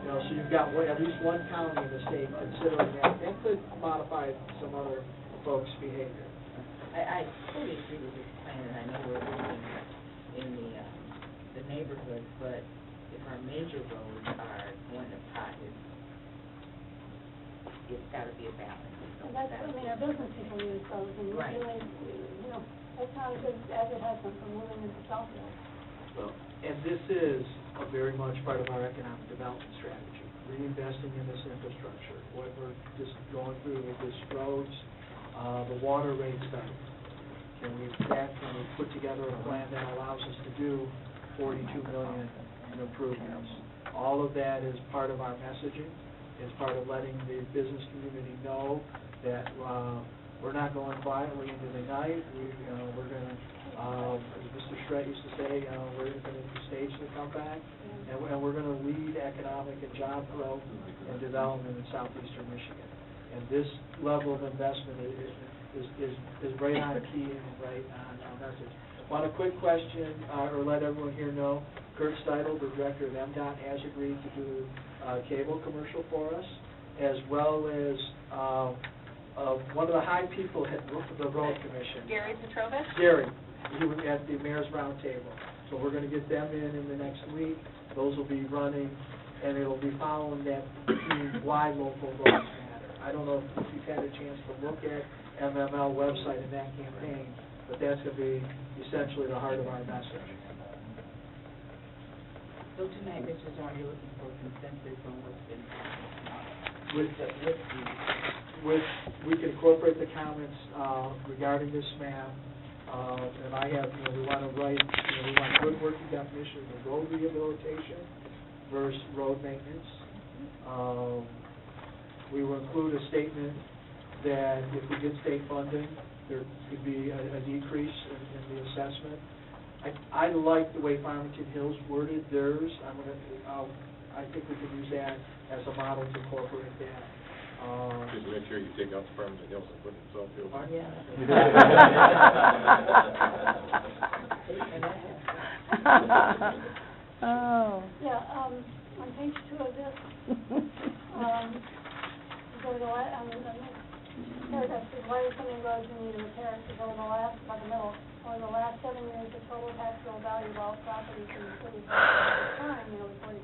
Speaker 5: You know, so you've got at least one county in the state considering that. That could modify some other folks' behavior.
Speaker 3: I totally agree with this plan, and I know we're living in the neighborhood, but if our major roads are going to pot, it's got to be a balance.
Speaker 10: And that's, I mean, our business people use those, and
Speaker 3: Right.
Speaker 10: really, you know, that's not a good advertisement for moving into Southfield.
Speaker 5: Well, and this is a very much part of our economic development strategy. reinvesting in this infrastructure. What we're just going through with this roads, the water rate study. Can we put together a plan that allows us to do 42 million in improvements? All of that is part of our messaging, is part of letting the business community know that we're not going quietly into the night. We're going to, as Mr. Shred used to say, we're going to stage the comeback, and we're going to lead economic and job growth and development in southeastern Michigan. And this level of investment is right on key and right on our message. Want a quick question, or let everyone here know, Kurt Steidel, the director of MDOT, has agreed to do a cable commercial for us, as well as one of the high people at the road commission.
Speaker 8: Gary Petrovich?
Speaker 5: Gary, he was at the mayor's round table. So we're going to get them in the next week. Those will be running, and it'll be following that theme, why local roads matter. I don't know if you've had a chance to look at MML website and that campaign, but that's going to be essentially the heart of our message.
Speaker 3: So tonight, Mr. Zorn, you're looking for consensus on what's been
Speaker 5: We can incorporate the comments regarding this map, and I have, we want to write, we want good working definition of road rehabilitation versus road maintenance. We will include a statement that if we get state funding, there could be a decrease in the assessment. I like the way Farmington Hills worded theirs. I think we can use that as a model to incorporate that.
Speaker 4: Just make sure you take out the Farmington Hills and put it in Southfield.
Speaker 10: Oh. Yeah, on page 2 of this, go to the paragraph says, why are so many roads in need of repair? To go to the last, by the middle, over the last 7 years, the total taxable value of all properties in the city has declined nearly 40%.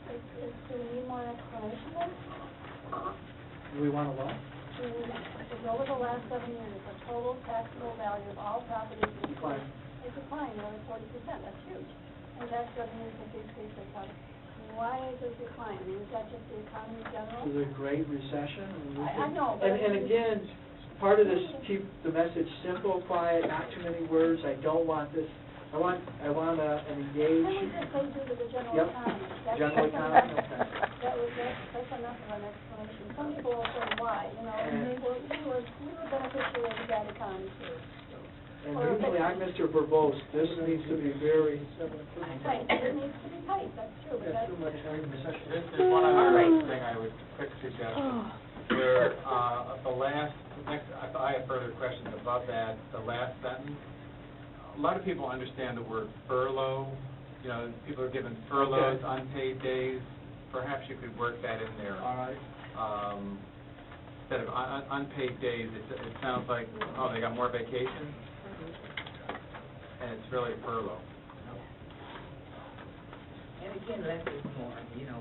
Speaker 10: Do we need more explanation then?
Speaker 5: Do we want to what?
Speaker 10: Over the last 7 years, the total taxable value of all properties in the city has declined nearly 40%. That's huge. And tax revenues have decreased as well. Why is it declining? Is that just the economy in general?
Speaker 5: To the Great Recession.
Speaker 10: I know. But
Speaker 5: And again, part of this, keep the message simple, quiet, not too many words. I don't want this. I want an engaged.
Speaker 10: Can we just say due to the general
Speaker 5: Yep.
Speaker 10: economy?
Speaker 5: General economy. Okay.
Speaker 10: That's enough of an explanation. Some people will say why. We were beneficiaries of that economy too.
Speaker 5: And usually I'm Mr. Verbose. This needs to be very
Speaker 10: Tight. It needs to be tight. That's true. But that's
Speaker 7: This is one other thing I would quick suggest. Where the last, I have further questions above that, the last sentence. A lot of people understand the word furlough. People are given furloughs, unpaid days. Perhaps you could work that in there.
Speaker 5: all right.
Speaker 7: Instead of unpaid days, it sounds like, oh, they got more vacation, and it's really furlough.
Speaker 3: And again, less is more,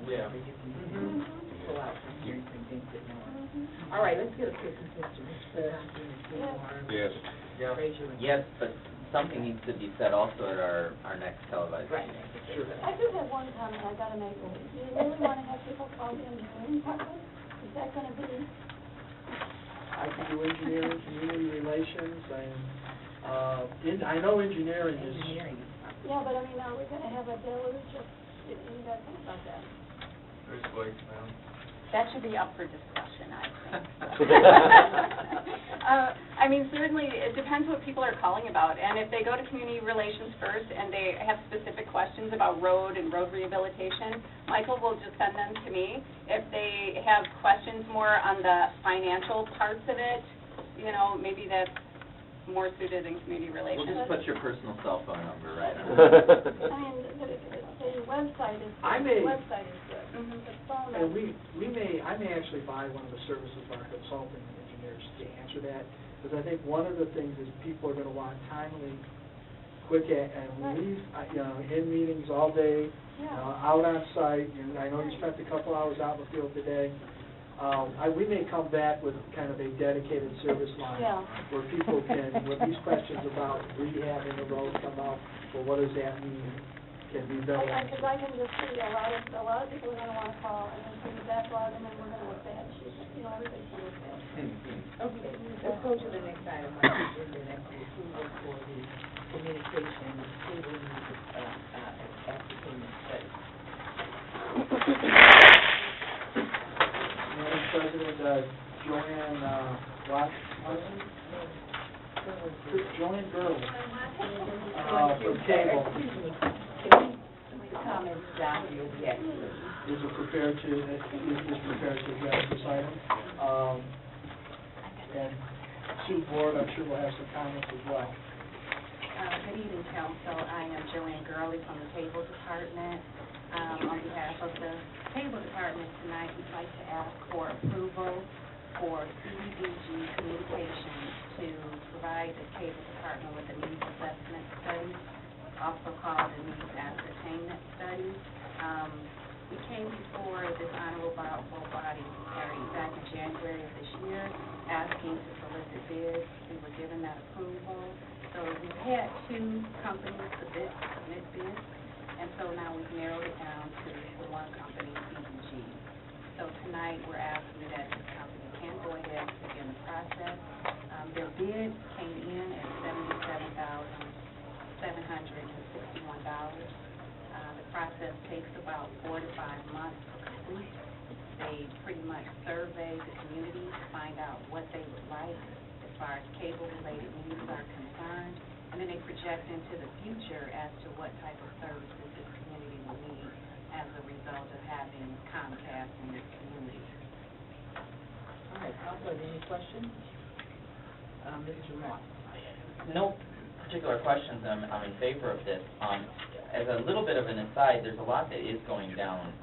Speaker 3: whatever you can pull out from here and condense it more. All right, let's get a quick consensus. Mr. Thompson, Mr. Warren.
Speaker 4: Yes.
Speaker 3: Raise your hand.
Speaker 1: Yes, but something needs to be said also at our next televised
Speaker 3: Right.
Speaker 1: meeting.
Speaker 5: Sure.
Speaker 10: I do have one comment I gotta make. Do you really wanna have people call the engineering department? Is that gonna be?
Speaker 5: I can do engineering, community relations, and I know engineering is.
Speaker 3: Engineering.
Speaker 10: Yeah, but I mean, are we gonna have a deluge of, you guys think about that?
Speaker 7: There's voicemail.
Speaker 8: That should be up for discussion, I think. Certainly, it depends what people are calling about. And if they go to community relations first and they have specific questions about road and road rehabilitation, Michael will just send them to me. If they have questions more on the financial parts of it, maybe that's more suited in community relations.
Speaker 1: We'll just put your personal cell phone number right on.
Speaker 10: I mean, the website is,
Speaker 5: I
Speaker 10: good.
Speaker 8: Mhm.
Speaker 10: The phone
Speaker 5: And
Speaker 10: number.
Speaker 5: I may actually buy one of the services of our consulting engineers to answer that, because I think one of the things is people are going to want timely, quick, and leave, in meetings all day, out on site. And I know you spent a couple hours out in the field today. We may come back with kind of a dedicated service line where people can, when these questions about rehabbing the road come up, well, what does that mean? can be better.
Speaker 10: Because I can just see a lot of people are gonna wanna call, and then see the backlog, and then we're gonna look bad. Everybody's gonna look bad.
Speaker 3: Okay, let's go to the next item on the agenda, that's the approval for the communication cable use, ascertainment study.
Speaker 5: Madam President, Joanne, Joanne Burrow, from cable,
Speaker 3: Comments down here, yes.
Speaker 5: is prepared to address this item. And Sue Board, I'm sure will have some comments as well.
Speaker 11: Good evening, Council. I am Joanne Gurley from the Cable Department. On behalf of the Cable Department tonight, we'd like to ask for approval for CDBG Communications to provide the Cable Department with a needs assessment study, also called a needs ascertainment study. We came before this honorable body back in January of this year, asking to solicit bids. We were given that approval. So we've had two companies submit bids, and so now we've narrowed it down to one company, CDG. So tonight, we're asking that this company can go ahead and begin the process. Their bid came in at $77,761. The process takes about 4 to 5 months to complete. They pretty much survey the community to find out what they would like as far as cable-related needs are concerned, and then they project into the future as to what type of services this community will need as a result of having Comcast in this community.
Speaker 3: All right, Council, any questions? Mr. Moss?
Speaker 1: No particular questions. I'm in favor of this. As a little bit of an aside, there's a lot that is going down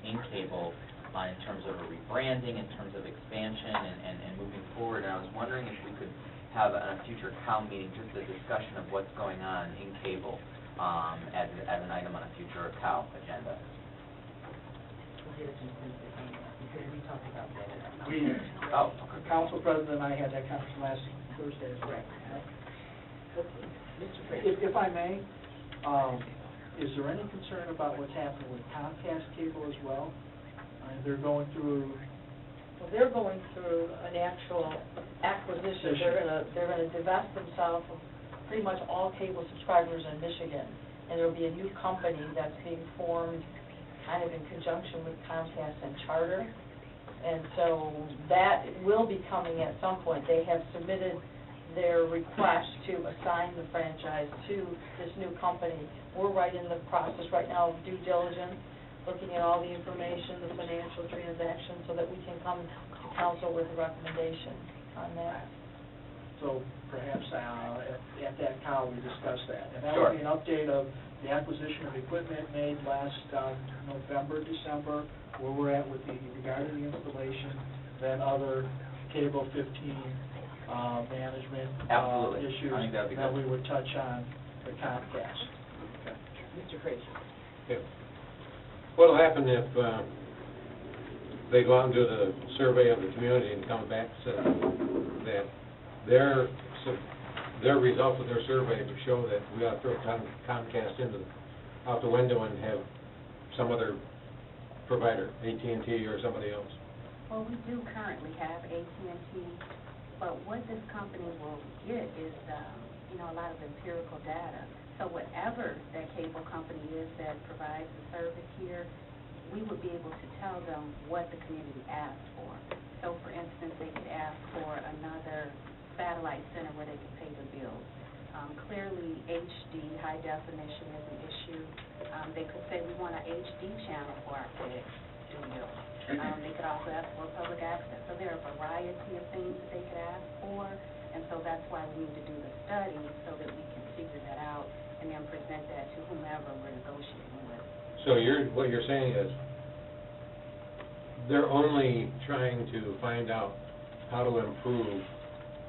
Speaker 1: in cable in terms of a rebranding, in terms of expansion and moving forward. And I was wondering if we could have a future COW meeting, just a discussion of what's going on in cable as an item on a future COW agenda.
Speaker 3: Because we talked about that.
Speaker 5: Council President and I had that conference last Thursday as well.
Speaker 3: Okay, Mr. Fraser.
Speaker 5: If I may, is there any concern about what's happening with Comcast cable as well? They're going through.
Speaker 9: Well, they're going through an actual acquisition. They're gonna divest themselves of pretty much all cable subscribers in Michigan. And there'll be a new company that's being formed kind of in conjunction with Comcast and Charter. And so that will be coming at some point. They have submitted their request to assign the franchise to this new company. We're right in the process right now of due diligence, looking at all the information, the financial transactions, so that we can come to council with a recommendation on that.
Speaker 5: So perhaps at that COW we discuss that. And that
Speaker 1: Sure.
Speaker 5: would be an update of the acquisition of equipment made last November, December, where we're at with regarding the installation, then other cable 15 management
Speaker 1: Absolutely.
Speaker 5: issues
Speaker 1: I think that'd be
Speaker 5: that
Speaker 1: good.
Speaker 5: we would touch on the Comcast.
Speaker 3: Mr. Fraser.
Speaker 4: Yeah. What'll happen if they go out and do the survey of the community and come back and say that their results of their survey would show that we ought to throw Comcast out the window and have some other provider, AT&T or somebody else?
Speaker 11: Well, we do currently have AT&T, but what this company will get is, a lot of empirical data. So whatever that cable company is that provides the service here, we would be able to tell them what the community asked for. So, for instance, they could ask for another satellite center where they could pay the bills. Clearly, HD, high definition, is an issue. They could say, we want an HD channel for our FedEx studio. They could also ask for public access. So there are a variety of things that they could ask for, and so that's why we need to do the study so that we can figure that out and then present that to whomever we're negotiating with.
Speaker 4: So what you're saying is they're only trying to find out how to improve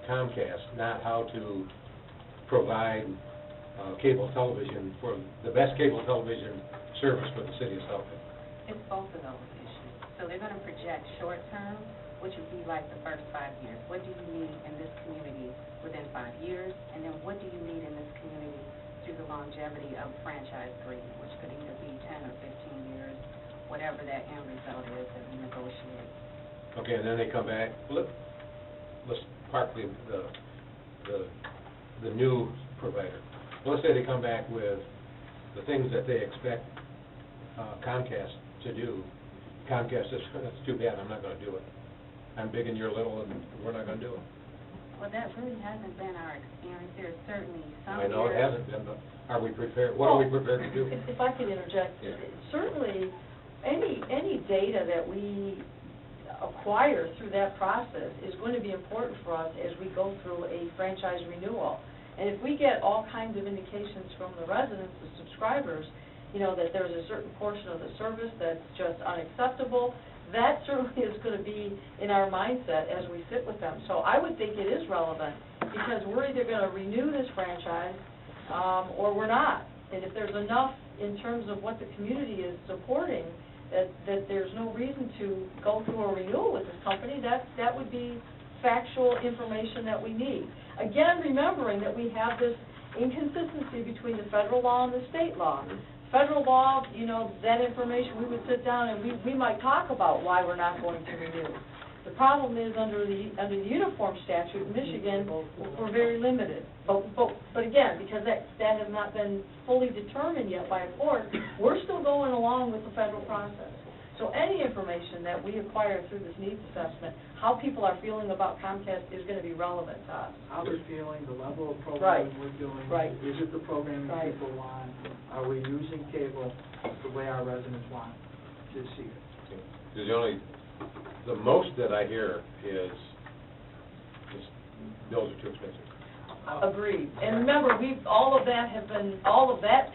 Speaker 4: Comcast, not how to provide cable television for the best cable television service for the city of Southfield.
Speaker 11: It's both of those issues. So they're going to project short term, which would be like the first 5 years. What do you need in this community within 5 years? And then what do you need in this community through the longevity longevity of franchise agreement, which could either be 10 or 15 years, whatever that end result is that we negotiate.
Speaker 4: Okay, and then they come back, let's park the new provider. Let's say they come back with the things that they expect Comcast to do. Comcast says, that's too bad, I'm not gonna do it. I'm big and you're little, and we're not gonna do it.
Speaker 11: Well, that really hasn't been our experience. There's certainly some
Speaker 4: I know it
Speaker 11: years-
Speaker 4: hasn't been, but are we prepared, what are we prepared to do?
Speaker 2: If I could interject,
Speaker 4: Yeah.
Speaker 2: certainly, any data that we acquire through that process is going to be important for us as we go through a franchise renewal. And if we get all kinds of indications from the residents, the subscribers, you know, that there's a certain portion of the service that's just unacceptable, that certainly is going to be in our mindset as we sit with them. So I would think it is relevant, because we're either going to renew this franchise, or we're not. And if there's enough in terms of what the community is supporting, that there's no reason to go through a renewal with this company, that would be factual information that we need. Again, remembering that we have this inconsistency between the federal law and the state law. Federal law, you know, that information, we would sit down and we might talk about why we're not going to renew. The problem is under the uniform statute in Michigan, we're very limited. But again, because that has not been fully determined yet by a court, we're still going along with the federal process. So any information that we acquire through this needs assessment, how people are feeling about Comcast is going to be relevant to us.
Speaker 5: How they're feeling, the level of
Speaker 2: Right.
Speaker 5: programming we're doing.
Speaker 2: Right.
Speaker 5: Is it the programming
Speaker 2: Right.
Speaker 5: people want? Are we using cable the way our residents want to see it?
Speaker 4: The most that I hear is, bills are too expensive.
Speaker 2: Agreed. And remember, all of that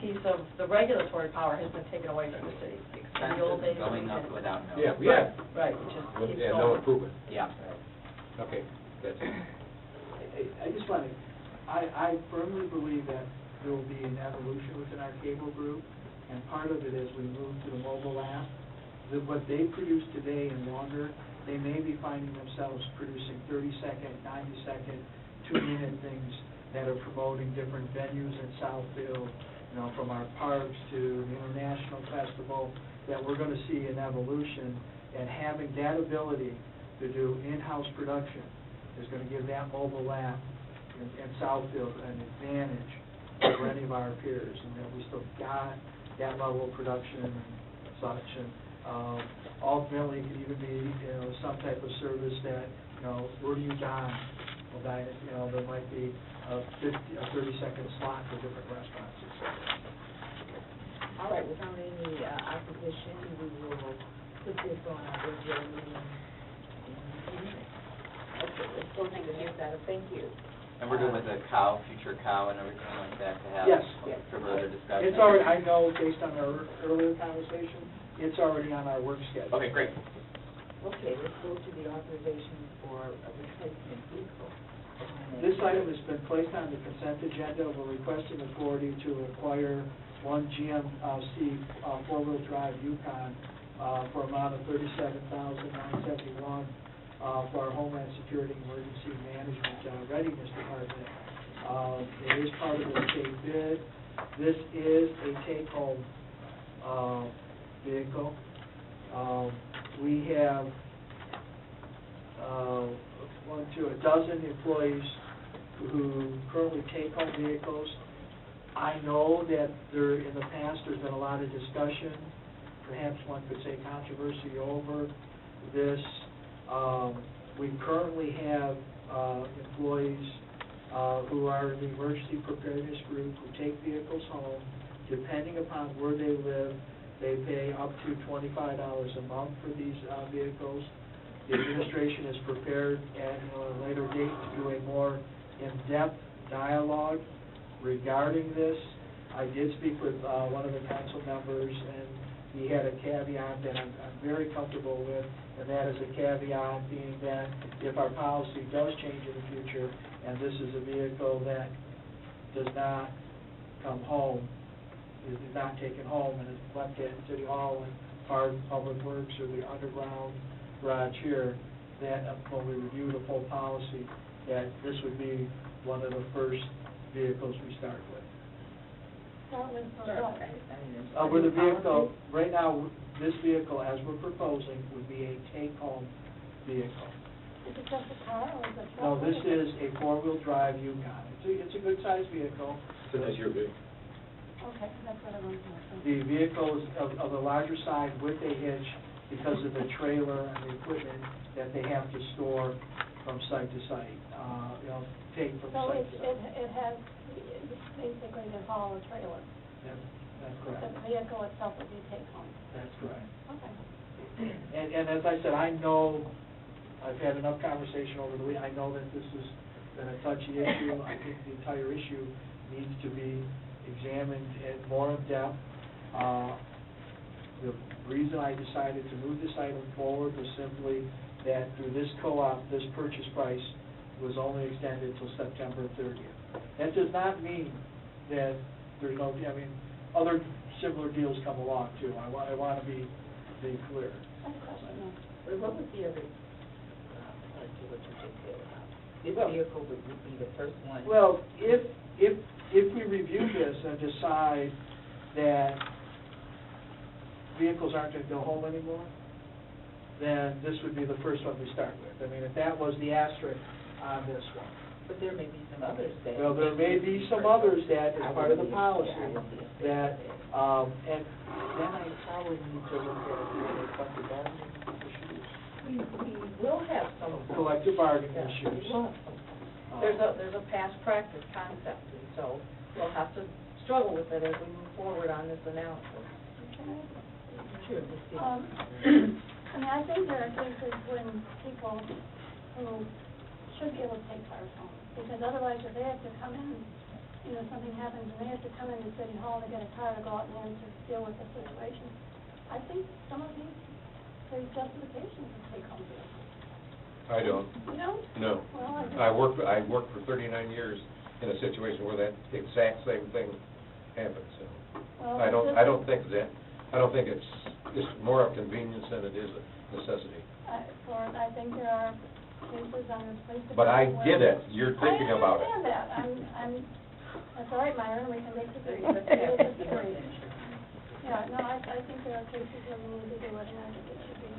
Speaker 2: piece of the regulatory power has been taken away from the city. In the old days,
Speaker 1: Expenses going up
Speaker 2: we did.
Speaker 1: without
Speaker 4: Yeah,
Speaker 1: notice.
Speaker 4: yeah.
Speaker 2: Right, it just keeps
Speaker 4: And no
Speaker 2: going.
Speaker 4: improvement.
Speaker 1: Yeah.
Speaker 4: Okay, that's it.
Speaker 5: I just want to, I firmly believe that there will be an evolution within our cable group, and part of it is we move to the mobile app. What they produce today and longer, they may be finding themselves producing 30-second, 90-second, 2-minute things that are promoting different venues in Southfield, you know, from our parks to the International Festival, that we're going to see an evolution, and having that ability to do in-house production is going to give that mobile app in Southfield an advantage over any of our peers, and that we still got that level of production and such, and ultimately it could even be, you know, some type of service that, you know, where do you dine? Well, dine, you know, there might be a 30-second slot for different restaurants, et cetera.
Speaker 3: All right, without any opposition, we will put this on our regular meeting. Okay, let's go to the next item. Thank you.
Speaker 1: And we're doing with the future cow and everything like that to have
Speaker 5: Yes.
Speaker 1: for further discussion.
Speaker 5: It's already, I know, based on our earlier conversation, it's already on our work schedule.
Speaker 1: Okay, great.
Speaker 3: Okay, let's go to the authorization for a replacement vehicle.
Speaker 5: This item has been placed on the consent agenda. We're requesting authority to acquire one GMC four-wheel drive Yukon for an amount of $37,971 for our Homeland Security Emergency Management Readiness Department. It is part of the state bid. This is a take-home vehicle. We have a dozen employees who currently take home vehicles. I know that in the past, there's been a lot of discussion, perhaps one could say controversy over this. We currently have employees who are in the emergency preparedness group who take vehicles home. Depending upon where they live, they pay up to $25 a month for these vehicles. The administration is prepared at a later date to do a more in-depth dialogue regarding this. I did speak with one of the council members, and he had a caveat that I'm very comfortable with, and that is a caveat being that if our policy does change in the future, and this is a vehicle that does not come home, is not taken home and is left at City Hall and part of Public Works or the underground garage here, that when we review the full policy, that this would be one of the first vehicles we start with.
Speaker 10: start with for
Speaker 3: Sure.
Speaker 10: what?
Speaker 5: With the vehicle, right now, this vehicle, as we're proposing, would be a take-home vehicle.
Speaker 10: Is it just a car or is it a
Speaker 5: No,
Speaker 10: truck?
Speaker 5: this is a four-wheel drive Yukon. It's a good-sized vehicle.
Speaker 4: It's an SUV.
Speaker 10: Okay, that's what I wanted to know.
Speaker 5: The vehicle is of the larger size with a hitch because of the trailer and the equipment that they have to store from site to site, take from
Speaker 10: So
Speaker 5: site to site.
Speaker 10: it has, basically, they haul a trailer.
Speaker 5: That's
Speaker 10: The
Speaker 5: correct.
Speaker 10: vehicle itself would be take home.
Speaker 5: That's correct.
Speaker 10: Okay.
Speaker 5: And as I said, I know, I've had enough conversation over the week, I know that this has been a touchy issue. I think the entire issue needs to be examined more in depth. The reason I decided to move this item forward was simply that through this co-op, this purchase price was only extended till September 30th. That does not mean that there's no, other similar deals come along too. I want to be clear.
Speaker 10: I have a question.
Speaker 3: But what was the other, part to what you just said about? This vehicle would be the first one?
Speaker 5: Well, if we review this and decide that vehicles aren't going to go home anymore, then this would be the first one we start with. If that was the asterisk on this one.
Speaker 3: But there may be some others that.
Speaker 5: Well, there may be some others that, as part of the policy, that, and
Speaker 3: Then I probably need to look at the other collective bargaining issues. We will have some of those.
Speaker 5: collective bargaining
Speaker 3: Yeah,
Speaker 5: issues.
Speaker 3: we will.
Speaker 12: There's a past practice concept, and so we'll have to struggle with it as we move forward on this analysis.
Speaker 3: Sure,
Speaker 10: I think there are cases when people who should be able to take cars home, because otherwise if they have to come in, something happens and they have to come into City Hall to get a car to go out and to deal with the situation. I think some of these, there's justifications to take home vehicles.
Speaker 4: I don't.
Speaker 10: You don't?
Speaker 4: No.
Speaker 10: Well,
Speaker 4: I worked for 39 years in a situation where that exact same thing happened, so.
Speaker 10: Well,
Speaker 4: I don't think it's more of convenience than it is a necessity.
Speaker 10: I think there are cases on this police department.
Speaker 4: But I get
Speaker 10: where-
Speaker 4: it, you're thinking about it.
Speaker 10: I understand that, that's all right, Myron, we can make the
Speaker 3: But
Speaker 10: disagree. Yeah, no, I think there are cases where we need to do it, and I think it should be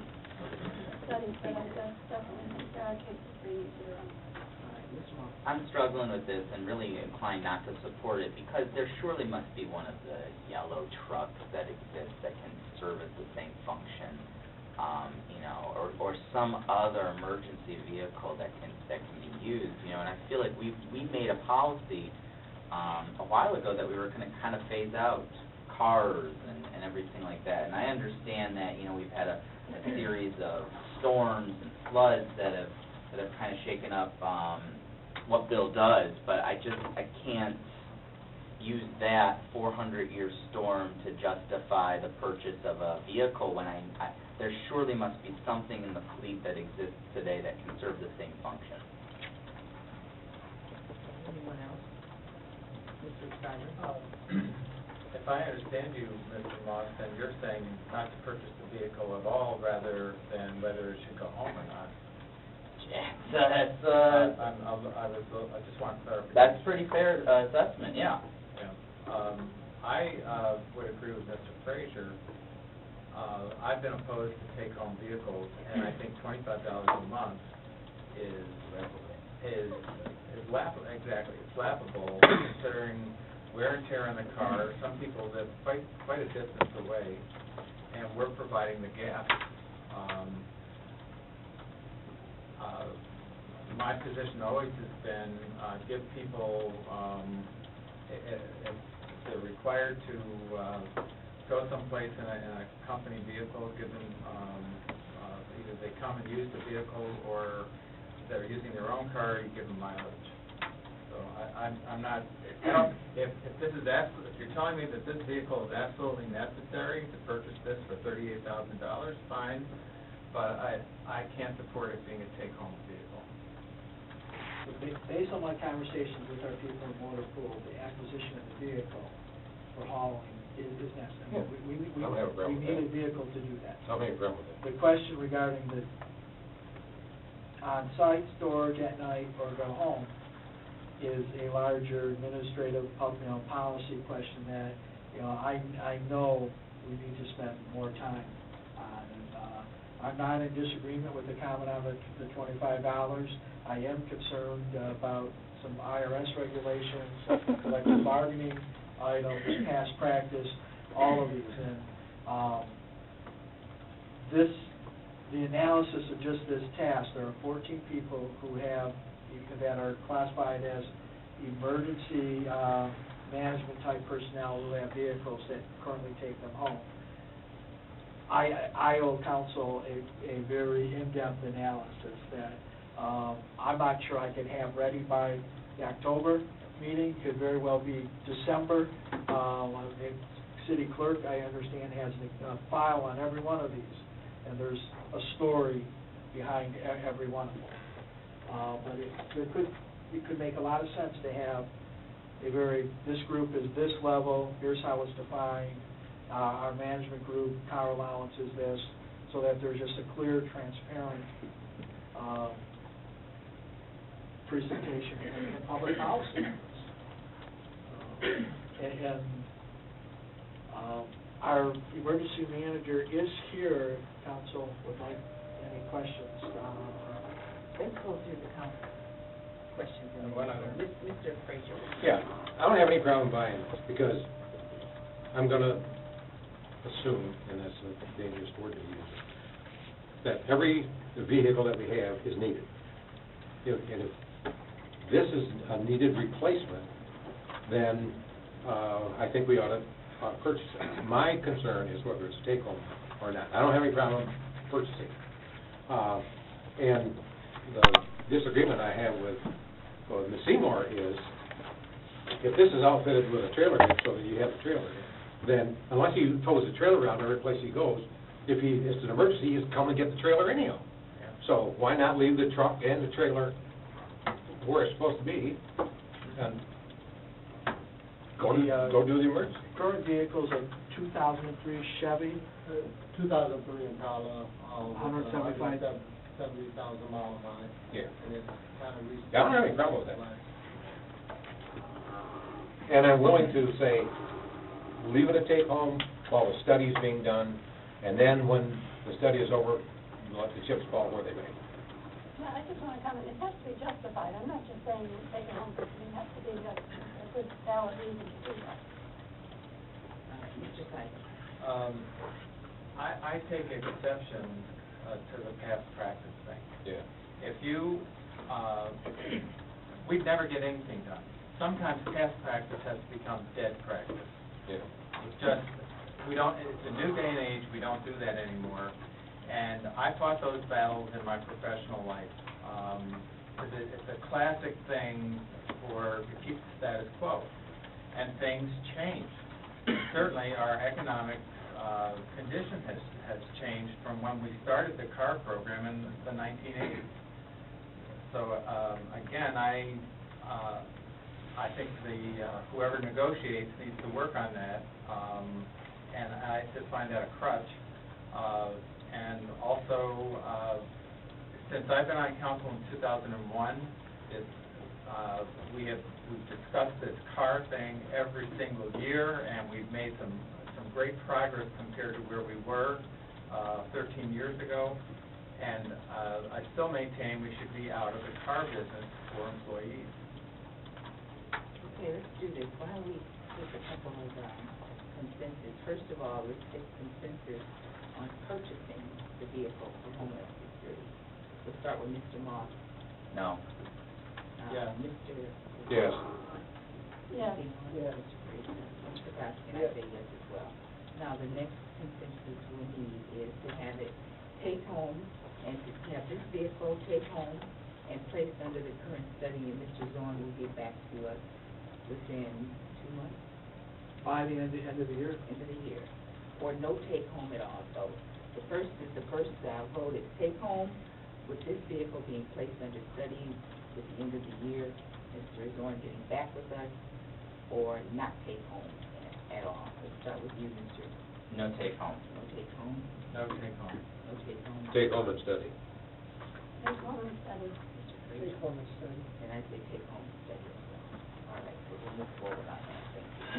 Speaker 10: studied, but I definitely think there are cases where you need to do it.
Speaker 1: I'm struggling with this and really inclined not to support it because there surely must be one of the yellow trucks that exists that can service the same function, or some other emergency vehicle that can be used, and I feel like we made a policy a while ago that we were going to kind of phase out cars and everything like that, and I understand that, we've had a series of storms and floods that have kind of shaken up what Bill does, but I can't use that 400-year storm to justify the purchase of a vehicle when there surely must be something in the fleet that exists today that can serve the same function.
Speaker 3: Anyone else? Mr. Steiner?
Speaker 7: If I understand you, Mr. Moss, then you're saying not to purchase the vehicle at all, rather than whether it should go home or not.
Speaker 1: That's
Speaker 7: I just want clarification.
Speaker 1: that's pretty fair assessment, yeah.
Speaker 7: Yeah. I would agree with Mr. Frazier. I've been opposed to take-home vehicles, and I think $25 a month is laughable. Exactly, it's laughable considering wear and tear on the car. Some people live quite a distance away, and we're providing the gas. My position always has been give people, if they're required to go someplace in a company vehicle, give them, either they come and use the vehicle, or if they're using their own car, you give them mileage. So I'm not, if this is if you're telling me that this vehicle is absolutely necessary to purchase this for $38,000, fine, but I can't support it being a take-home vehicle.
Speaker 5: Based on my conversations with our people in motor pool, the acquisition of the vehicle for hauling is necessary. We
Speaker 4: I don't have a problem with
Speaker 5: need a
Speaker 4: that.
Speaker 5: vehicle to do that.
Speaker 4: I don't have a problem with
Speaker 5: The question regarding the on-site storage at night or go home, is a larger administrative, policy question that, I know we need to spend more time on. And I'm not in disagreement with the comment on the $25. I am concerned about some IRS regulations, collective bargaining items, past practice, all of these. And the analysis of just this task, there are 14 people that are classified as emergency management type personnel who have vehicles that currently take them home. I owe council a very in-depth analysis that I'm not sure I can have ready by the October meeting, could very well be December. The city clerk, I understand, has a file on every one of these, and there's a story behind every one of them. But it could make a lot of sense to have this group is this level, here's how it's defined, our management group, car allowance is this, so that there's just a clear, transparent presentation in public policy. And our emergency manager is here, council, would like any questions.
Speaker 3: Let's go through the council questions in
Speaker 4: One other.
Speaker 3: Mr. Frazier.
Speaker 4: Yeah, I don't have any problem buying this, because I'm gonna assume, and that's a dangerous word to use, that every vehicle that we have is needed. And if this is a needed replacement, then I think we ought to purchase it. My concern is whether it's take-home or not. I don't have any problem purchasing. And the disagreement I have with Ms. Seymour is, if this is outfitted with a trailer hitch so that you have the trailer, then unless he tows the trailer around every place he goes, if it's an emergency, he's come and get the trailer anyhow. So why not leave the truck and the trailer where it's supposed to be, and go do the emergency?
Speaker 5: Current vehicle's a 2003 Chevy.
Speaker 9: 2003 Impala.
Speaker 5: 175.
Speaker 9: 70,000 miles on it.
Speaker 4: Yeah.
Speaker 9: And it's kind of recent.
Speaker 4: I don't have any problem with that. And I'm willing to say, leave it a take-home while the study's being done, and then when the study is over, let the chips fall where they may.
Speaker 10: Yeah, I just want to comment, it has to be justified. I'm not just saying take it home, but it has to be a good, valid reason to do that.
Speaker 3: Mr. Sykes.
Speaker 7: I take exception to the past practice thing.
Speaker 4: Yeah.
Speaker 7: If you, we'd never get anything done. Sometimes past practice has become dead practice.
Speaker 4: Yeah.
Speaker 7: It's just, it's a new day and age, we don't do that anymore. And I fought those battles in my professional life. It's a classic thing to keep the status quo. And things change. Certainly, our economic condition has changed from when we started the car program in the 1980s. So again, I think whoever negotiates needs to work on that, and I just find that a crutch. And also, since I've been on council in 2001, we've discussed this car thing every single year, and we've made some great progress compared to where we were 13 years ago. And I still maintain we should be out of the car business for employees.
Speaker 3: Okay, let's do this. Why don't we take a couple of consensus? First of all, let's take consensus on purchasing the vehicle for Homeland Security. We'll start with Mr. Moss.
Speaker 1: No.
Speaker 3: Yeah. Mr.
Speaker 4: Yes.
Speaker 10: Yes.
Speaker 3: Yes. Mr. Baskin, I say yes as well. Now, the next consensus we need is to have it take home, and to have this vehicle take home and placed under the current study, and Mr. Zorn will get back to us within 2 months?
Speaker 5: By the end of the year.
Speaker 3: End of the year. Or no take home at all. So the first vote is take home, with this vehicle being placed under study at the end of the year, Mr. Zorn getting back with us, or not take home at all. Let's start with you, Mr.
Speaker 1: No take home.
Speaker 3: No take home.
Speaker 7: No take home.
Speaker 3: No take home.
Speaker 4: Take home and study.
Speaker 10: Take home and study.
Speaker 3: Mr. Frazier.
Speaker 9: Take home and study.
Speaker 3: And I say take home and study as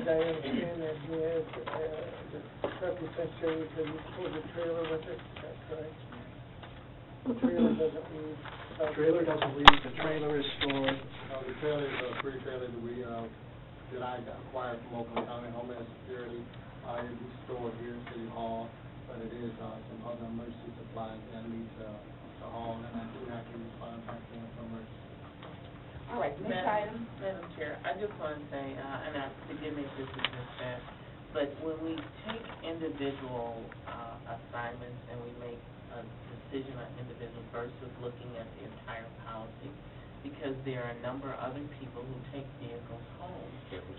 Speaker 9: I understand that he has, the representative says that he pulls a trailer with it, is that correct? The trailer doesn't leave.
Speaker 5: The trailer doesn't leave, the trailer is stored.
Speaker 13: The trailer is a free trailer that I acquired from Oakland County Homeland Security. It is stored here in City Hall, but it is some other emergency supplies that I need to haul, and I do have to respond back to them for emergency.
Speaker 3: All right, next item.
Speaker 14: Madam Chair, I just want to say, forgive me if this is missaid, but when we take individual assignments and we make a decision on individual versus looking at the entire policy, because there are a number of other people who take vehicles home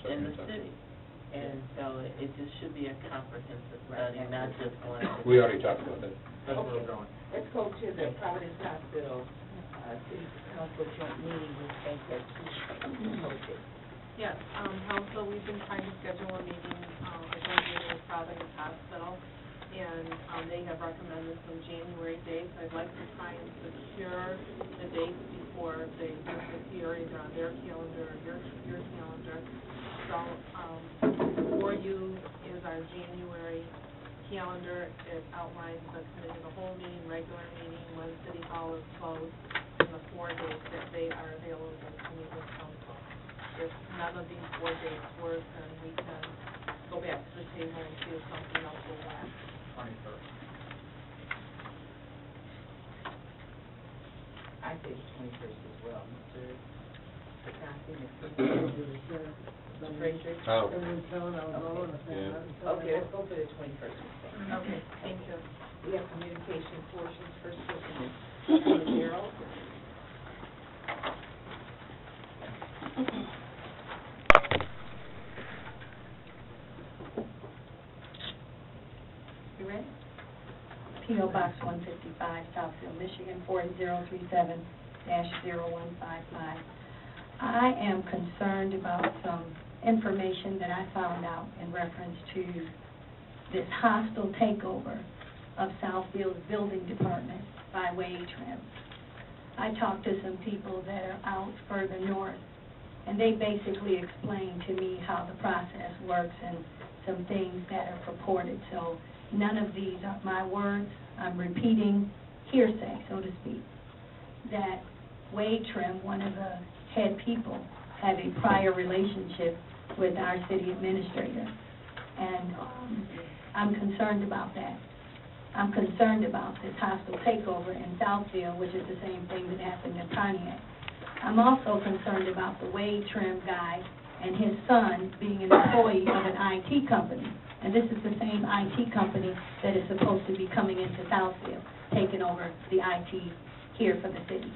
Speaker 14: in the city. And so it just should be a comprehensive study, not just one.
Speaker 4: We already talked about that.
Speaker 13: That's where we're going.
Speaker 3: Let's go to the Providence Hospital, City Council joint meeting, we think that two hosted.
Speaker 12: Yes, council, we've been trying to schedule a meeting, a joint meeting with Providence Hospital, and they have recommended some January dates. I'd like to try and secure the dates before they appear either on their calendar or your calendar. So, for you is our January calendar. It outlines the committee of the whole meeting, regular meeting, when City Hall is closed, and the 4 dates that they are available to meet with council. If none of these 4 dates work, then we can go back to the table and see if something else will work.
Speaker 7: 21st.
Speaker 3: I say the 21st as well, Mr. Pataki, Mr. Frazier.
Speaker 4: Oh.
Speaker 3: Okay, let's go for the 21st.
Speaker 12: Okay, thank you.
Speaker 3: We have communication portions, first person is Darrell.
Speaker 12: You ready?
Speaker 2: P.O. Box 155, Southfield, Michigan, 40337-0155. I am concerned about some information that I found out in reference to this hostile takeover of Southfield's building department by Wage Trim. I talked to some people that are out further north, and they basically explained to me how the process works and some things that are purported. So none of these are my words. I'm repeating hearsay, so to speak, that Wade Trim, one of the head people, had a prior relationship with our city administrator. And I'm concerned about that. I'm concerned about this hostile takeover in Southfield, which is the same thing that happened in Pontiac. I'm also concerned about the Wade Trim guy and his son being an employee of an IT company. And this is the same IT company that is supposed to be coming into Southfield, taking over the IT here for the city.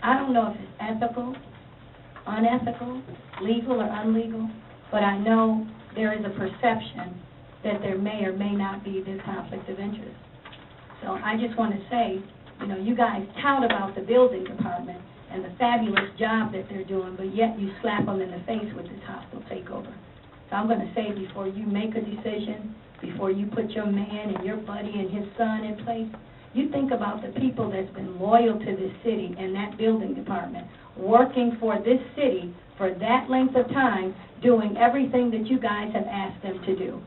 Speaker 2: I don't know if it's ethical, unethical, legal or unlegal, but I know there is a perception that there may or may not be this conflict of interest. So I just want to say, you know, you guys tout about the building department and the fabulous job that they're doing, but yet you slap them in the face with this hostile takeover. So I'm going to say, before you make a decision, before you put your man and your buddy and his son in place, you think about the people that's been loyal to this city and that building department, working for this city for that length of time, doing everything that you guys have asked them to do.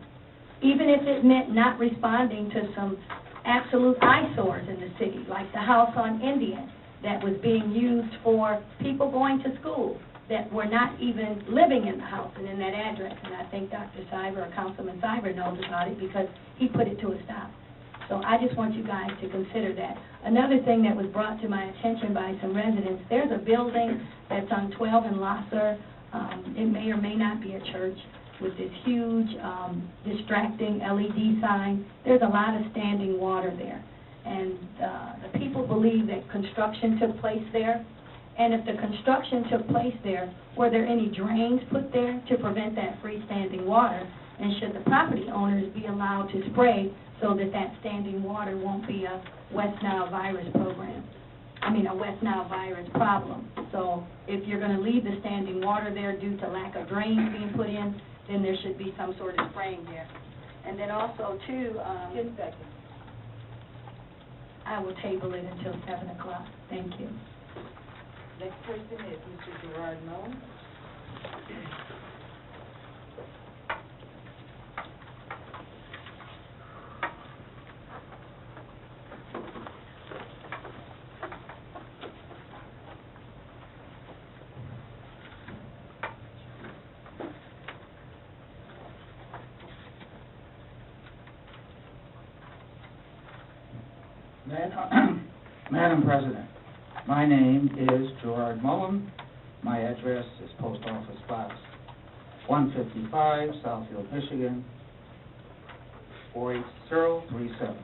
Speaker 2: Even if it meant not responding to some absolute eyesores in the city, like the house on Indian that was being used for people going to school that were not even living in the house and in that address. And I think Dr. Cyber or Councilman Cyber knows about it because he put it to a stop. So I just want you guys to consider that. Another thing that was brought to my attention by some residents, there's a building that's on 12 and Lasser. It may or may not be a church, with this huge distracting LED sign. There's a lot of standing water there. And the people believe that construction took place there. And if the construction took place there, were there any drains put there to prevent that freestanding water? And should the property owners be allowed to spray so that that standing water won't be a West Nile virus a West Nile virus problem? So if you're going to leave the standing water there due to lack of drains being put in, then there should be some sort of spraying there. And then also, too,
Speaker 3: 10 seconds.
Speaker 2: I will table it until 7 o'clock. Thank you.
Speaker 3: Next person is Mr. Gerard Mullins.
Speaker 15: Madam President, my name is Gerard Mullen. My address is Post Office Box 155, Southfield, Michigan, 48037.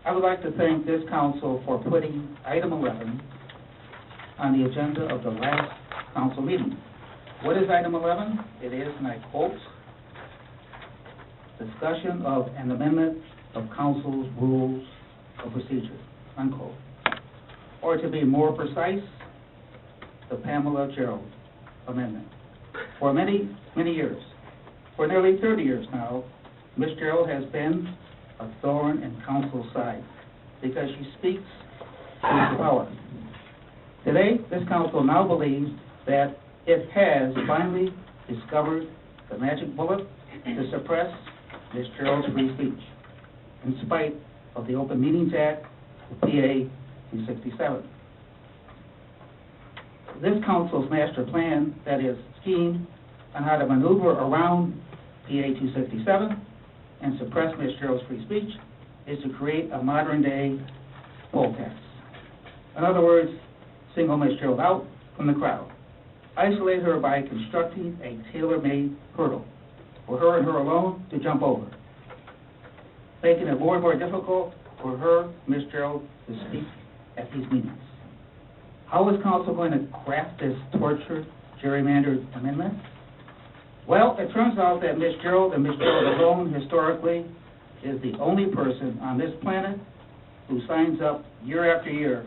Speaker 15: I would like to thank this council for putting item 11 on the agenda of the last council meeting. What is item 11? It is, and I quote, discussion of an amendment of council's rules of procedure, unquote. Or to be more precise, the Pamela Gerald Amendment. For many, many years, for nearly 30 years now, Ms. Gerald has been a thorn in council's side because she speaks with power. Today, this council now believes that it has finally discovered the magic bullet to suppress Ms. Gerald's free speech, in spite of the Open Meetings Act, PA 267. This council's master plan, that is, scheme on how to maneuver around PA 267 and suppress Ms. Gerald's free speech, is to create a modern-day poll tax. In other words, single Ms. Gerald out from the crowd, isolate her by constructing a tailor-made hurdle for her and her alone to jump over, making it more and more difficult for her, Ms. Gerald, to speak at these meetings. How is council going to craft this tortured, gerrymandered amendment? Well, it turns out that Ms. Gerald and Ms. Gerald alone, historically, is the only person on this planet who signs up year after year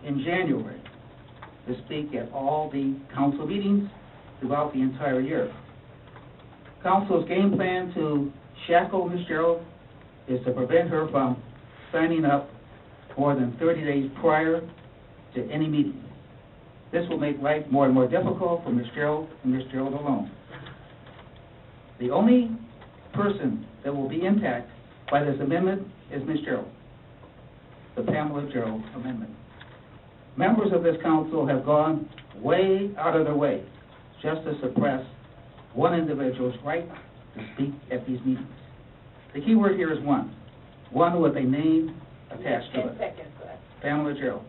Speaker 15: in January to speak at all the council meetings throughout the entire year. Council's game plan to shackle Ms. Gerald is to prevent her from signing up more than 30 days prior to any meeting. This will make life more and more difficult for Ms. Gerald and Ms. Gerald alone. The only person that will be impacted by this amendment is Ms. Gerald, the Pamela Gerald Amendment. Members of this council have gone way out of their way just to suppress one individual's right to speak at these meetings. The key word here is one with a name attached to it.
Speaker 3: 10 seconds left.
Speaker 15: Pamela Gerald.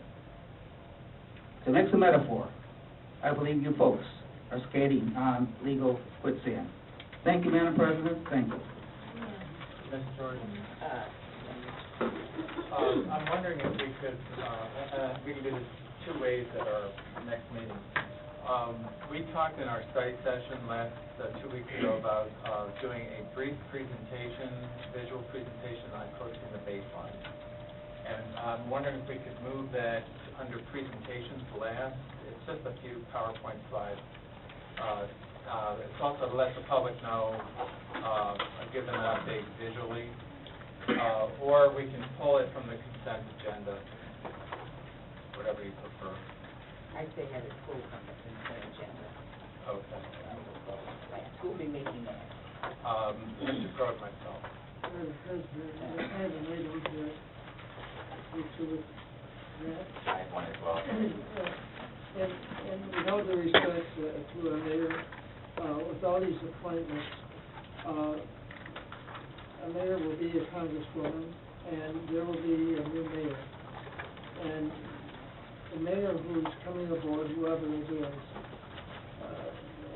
Speaker 15: To mix a metaphor, I believe you folks are skating on legal quicksand. Thank you, Madam President. Thank you.
Speaker 7: Ms. Jordan? I'm wondering if we could do this two ways at our next meeting. We talked in our study session 2 weeks ago about doing a brief presentation, visual presentation on approaching the baseline. And I'm wondering if we could move that under presentations last. It's just a few PowerPoint slides. It's also to let the public know, give them an update visually. Or we can pull it from the consent agenda, whatever you prefer.
Speaker 3: I say have it pulled from the consent agenda.
Speaker 7: Okay.
Speaker 3: Who'll be making that?
Speaker 7: Mr. Crowe and myself.
Speaker 9: I have an item here,
Speaker 1: I have one as well.
Speaker 9: and with all due respect to our mayor, with all these appointments, a mayor will be a congresswoman, and there will be a new mayor. And the mayor who's coming aboard, whoever it is,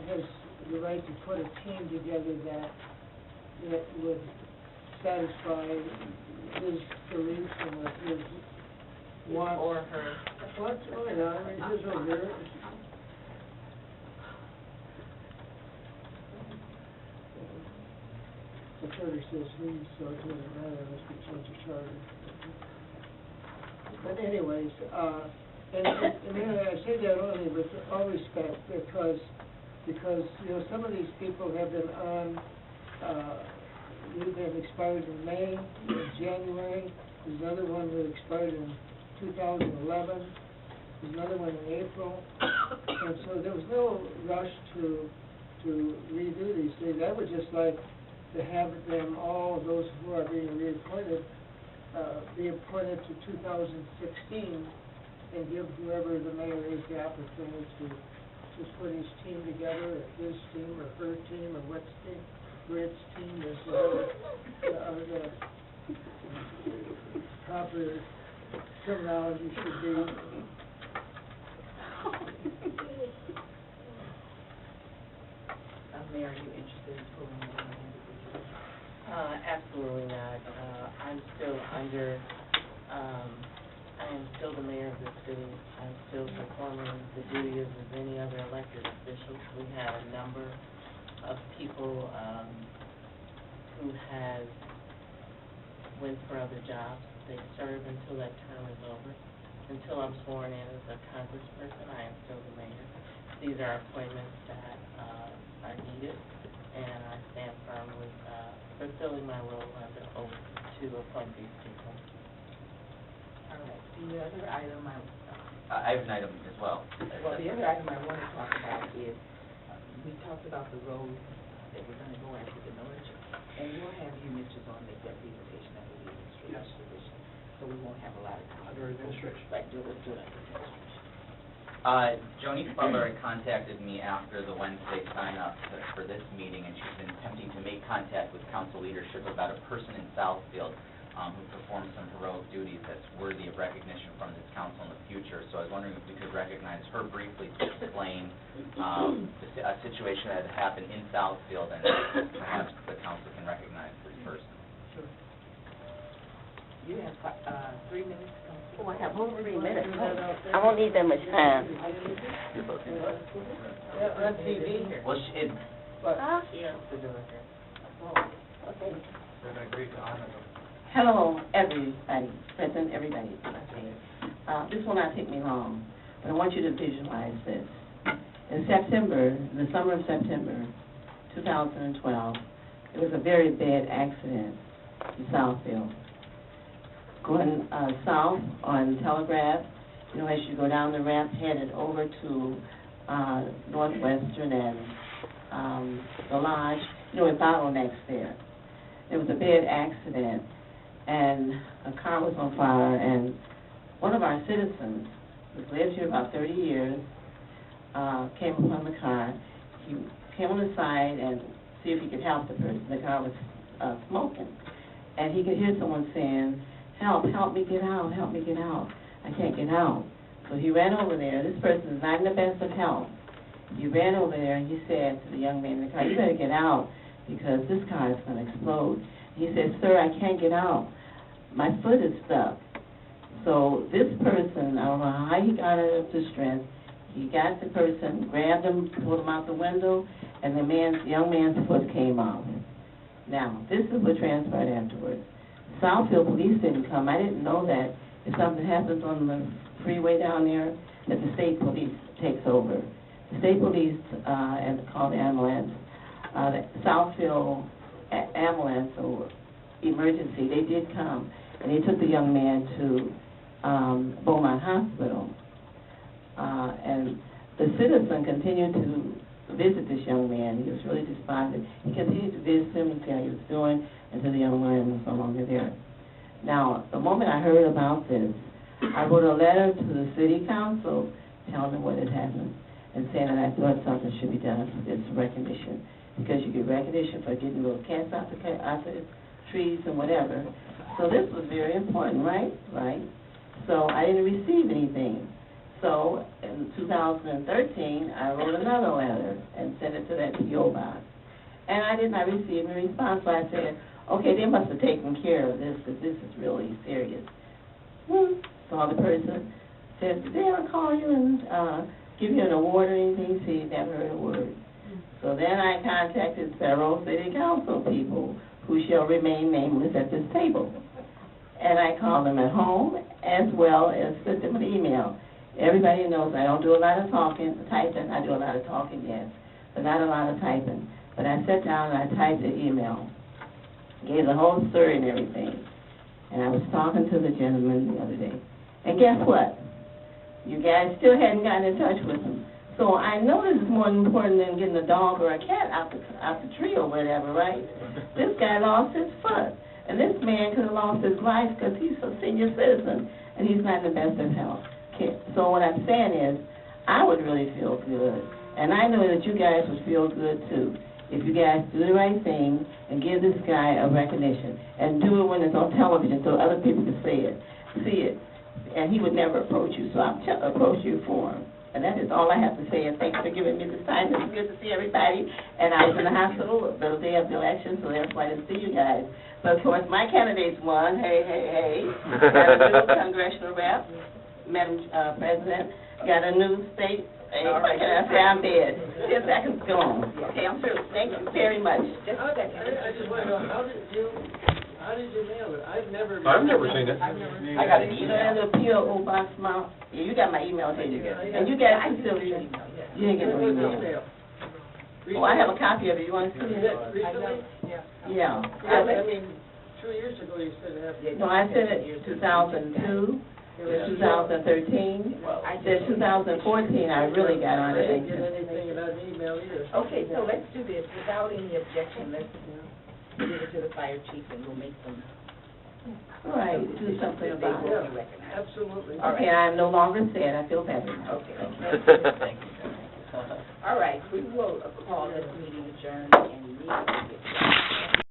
Speaker 9: has the right to put a team together that would satisfy his beliefs and what his wants.
Speaker 3: Or her.
Speaker 9: What? Oh, yeah, I mean, his right there. The charter says he, so it doesn't matter unless we change the charter. But anyways, and I say that only with all respect, because you know, some of these people have been on, they've expired in May, in January. There's another one that expired in 2011. There's another one in April. And so there was no rush to to redo these things. I would just like to have them, all of those who are being reappointed, be appointed to 2016, and give whoever the mayor is the opportunity to put his team together, his team or her team, or what team, Brit's team is, whatever the proper terminology should be.
Speaker 14: Mayor, are you interested in pulling one individual? Absolutely not. I'm still under, I am still the mayor of the city. I'm still performing the duties of any other elected officials. We have a number of people who have went for other jobs. They serve until that term is over. Until I'm sworn in as a congressperson, I am still the mayor. These are appointments that are needed, and I stand firm with fulfilling my role under oath to appoint these people.
Speaker 3: All right, the other item
Speaker 1: I have an item as well.
Speaker 3: well, the other item I want to talk about is, we talked about the road that we're going to go after the millage, and we'll have you, Mr. Zone, make that presentation under the administrative position, so we won't have a lot of time.
Speaker 5: Under administration.
Speaker 3: Right, do it under administration.
Speaker 1: Joni Butler had contacted me after the Wednesday sign-up for this meeting, and she's been attempting to make contact with council leadership about a person in Southfield who performs some heroic duties that's worthy of recognition from this council in the future. So I was wondering if we could recognize her briefly to explain a situation that had happened in Southfield, and perhaps the council can recognize this person.
Speaker 3: Sure. You have 3 minutes to come.
Speaker 16: Oh, I have only 3 minutes. I won't need that much time.
Speaker 3: On TV.
Speaker 1: Well,
Speaker 3: Yeah, to do it here.
Speaker 16: Okay.
Speaker 7: They're going to agree to honor them.
Speaker 16: Hello, everybody, present, everybody. This will not take me long, but I want you to visualize this. In September, the summer of September 2012, there was a very bad accident in Southfield. Going south on Telegraph, you know, as you go down the ramp headed over to Northwestern and the Lodge, you know, with bottlenecks there. There was a bad accident, and a car was on fire, and one of our citizens, who's lived here about 30 years, came upon the car. He came on the side and see if he could help the person. The car was smoking, and he could hear someone saying, "Help, help me get out, help me get out. I can't get out." So he ran over there. This person is not in the best of health. He ran over there and he said to the young man in the car, "You better get out because this car is going to explode." He said, "Sir, I can't get out. My foot is stuck." So this person, I don't know how he got it up to strength. He got the person, grabbed him, pulled him out the window, and the young man's foot came off. Now, this is what transpired afterwards. Southfield police didn't come. I didn't know that if something happens on the freeway down there, that the state police takes over. The state police and called the ambulance. The Southfield ambulance or emergency, they did come, and they took the young man to Beaumont Hospital. And the citizen continued to visit this young man. He was really despondent. He continued to visit him and see how he was doing until the young man was no longer there. Now, the moment I heard about this, I wrote a letter to the city council telling them what had happened and saying that I thought something should be done for this recognition, because you get recognition for getting little cats out the trees and whatever. So this was very important, right? Right. So I didn't receive anything. So in 2013, I wrote another letter and sent it to that P.O. box. And I did not receive a response, so I said, okay, they must have taken care of this, because this is really serious. So the person said, did they ever call you and give you an award or anything? So he never heard a word. So then I contacted several city council people who shall remain nameless at this table. And I called them at home as well as sent them an email. Everybody knows I don't do a lot of typing. I do a lot of talking, yes, but not a lot of typing. But I sat down and I typed the email, gave the whole story and everything. And I was talking to the gentleman the other day. And guess what? You guys still hadn't gotten in touch with him. So I know this is more important than getting a dog or a cat out the tree or whatever, right? This guy lost his foot, and this man could have lost his life because he's a senior citizen, and he's not in the best of health. Okay, so what I'm saying is, I would really feel good, and I know that you guys would feel good too, if you guys do the right thing and give this guy a recognition, and do it when it's on television so other people can see it, and he would never approach you, so I'll approach you for him. And that is all I have to say, and thanks for giving me this time. It's good to see everybody, and I was in the hospital the day of the election, so that's why I didn't see you guys. But of course, my candidates won, hey, hey, hey. Got a new congressional rep, Madam President, got a new state, what can I say, I'm dead. 10 seconds gone. Okay, I'm through. Thank you very much.
Speaker 9: I just want to know, how did you mail it? I've never
Speaker 4: seen it.
Speaker 16: I got an email, the P.O. Box Mount. Yeah, you got my email, didn't you? And you got it, Sylvia. You didn't get no email. Well, I have a copy of it. You want to see it?
Speaker 9: Recently?
Speaker 16: Yeah.
Speaker 9: I mean, 2 years ago you said it happened.
Speaker 16: No, I sent it 2002, 2013, then 2014, I really got on
Speaker 9: I
Speaker 16: it.
Speaker 9: didn't get anything in that email either.
Speaker 3: Okay, so let's do this, without any objection, let's give it to the fire chief and we'll make some.
Speaker 16: All right, do something about
Speaker 3: They
Speaker 16: it.
Speaker 3: will be recognized.
Speaker 9: Absolutely.
Speaker 16: Okay, I'm no longer sad, I feel better now.
Speaker 3: Okay. Thank you. All right, we will call this meeting adjourned and meet.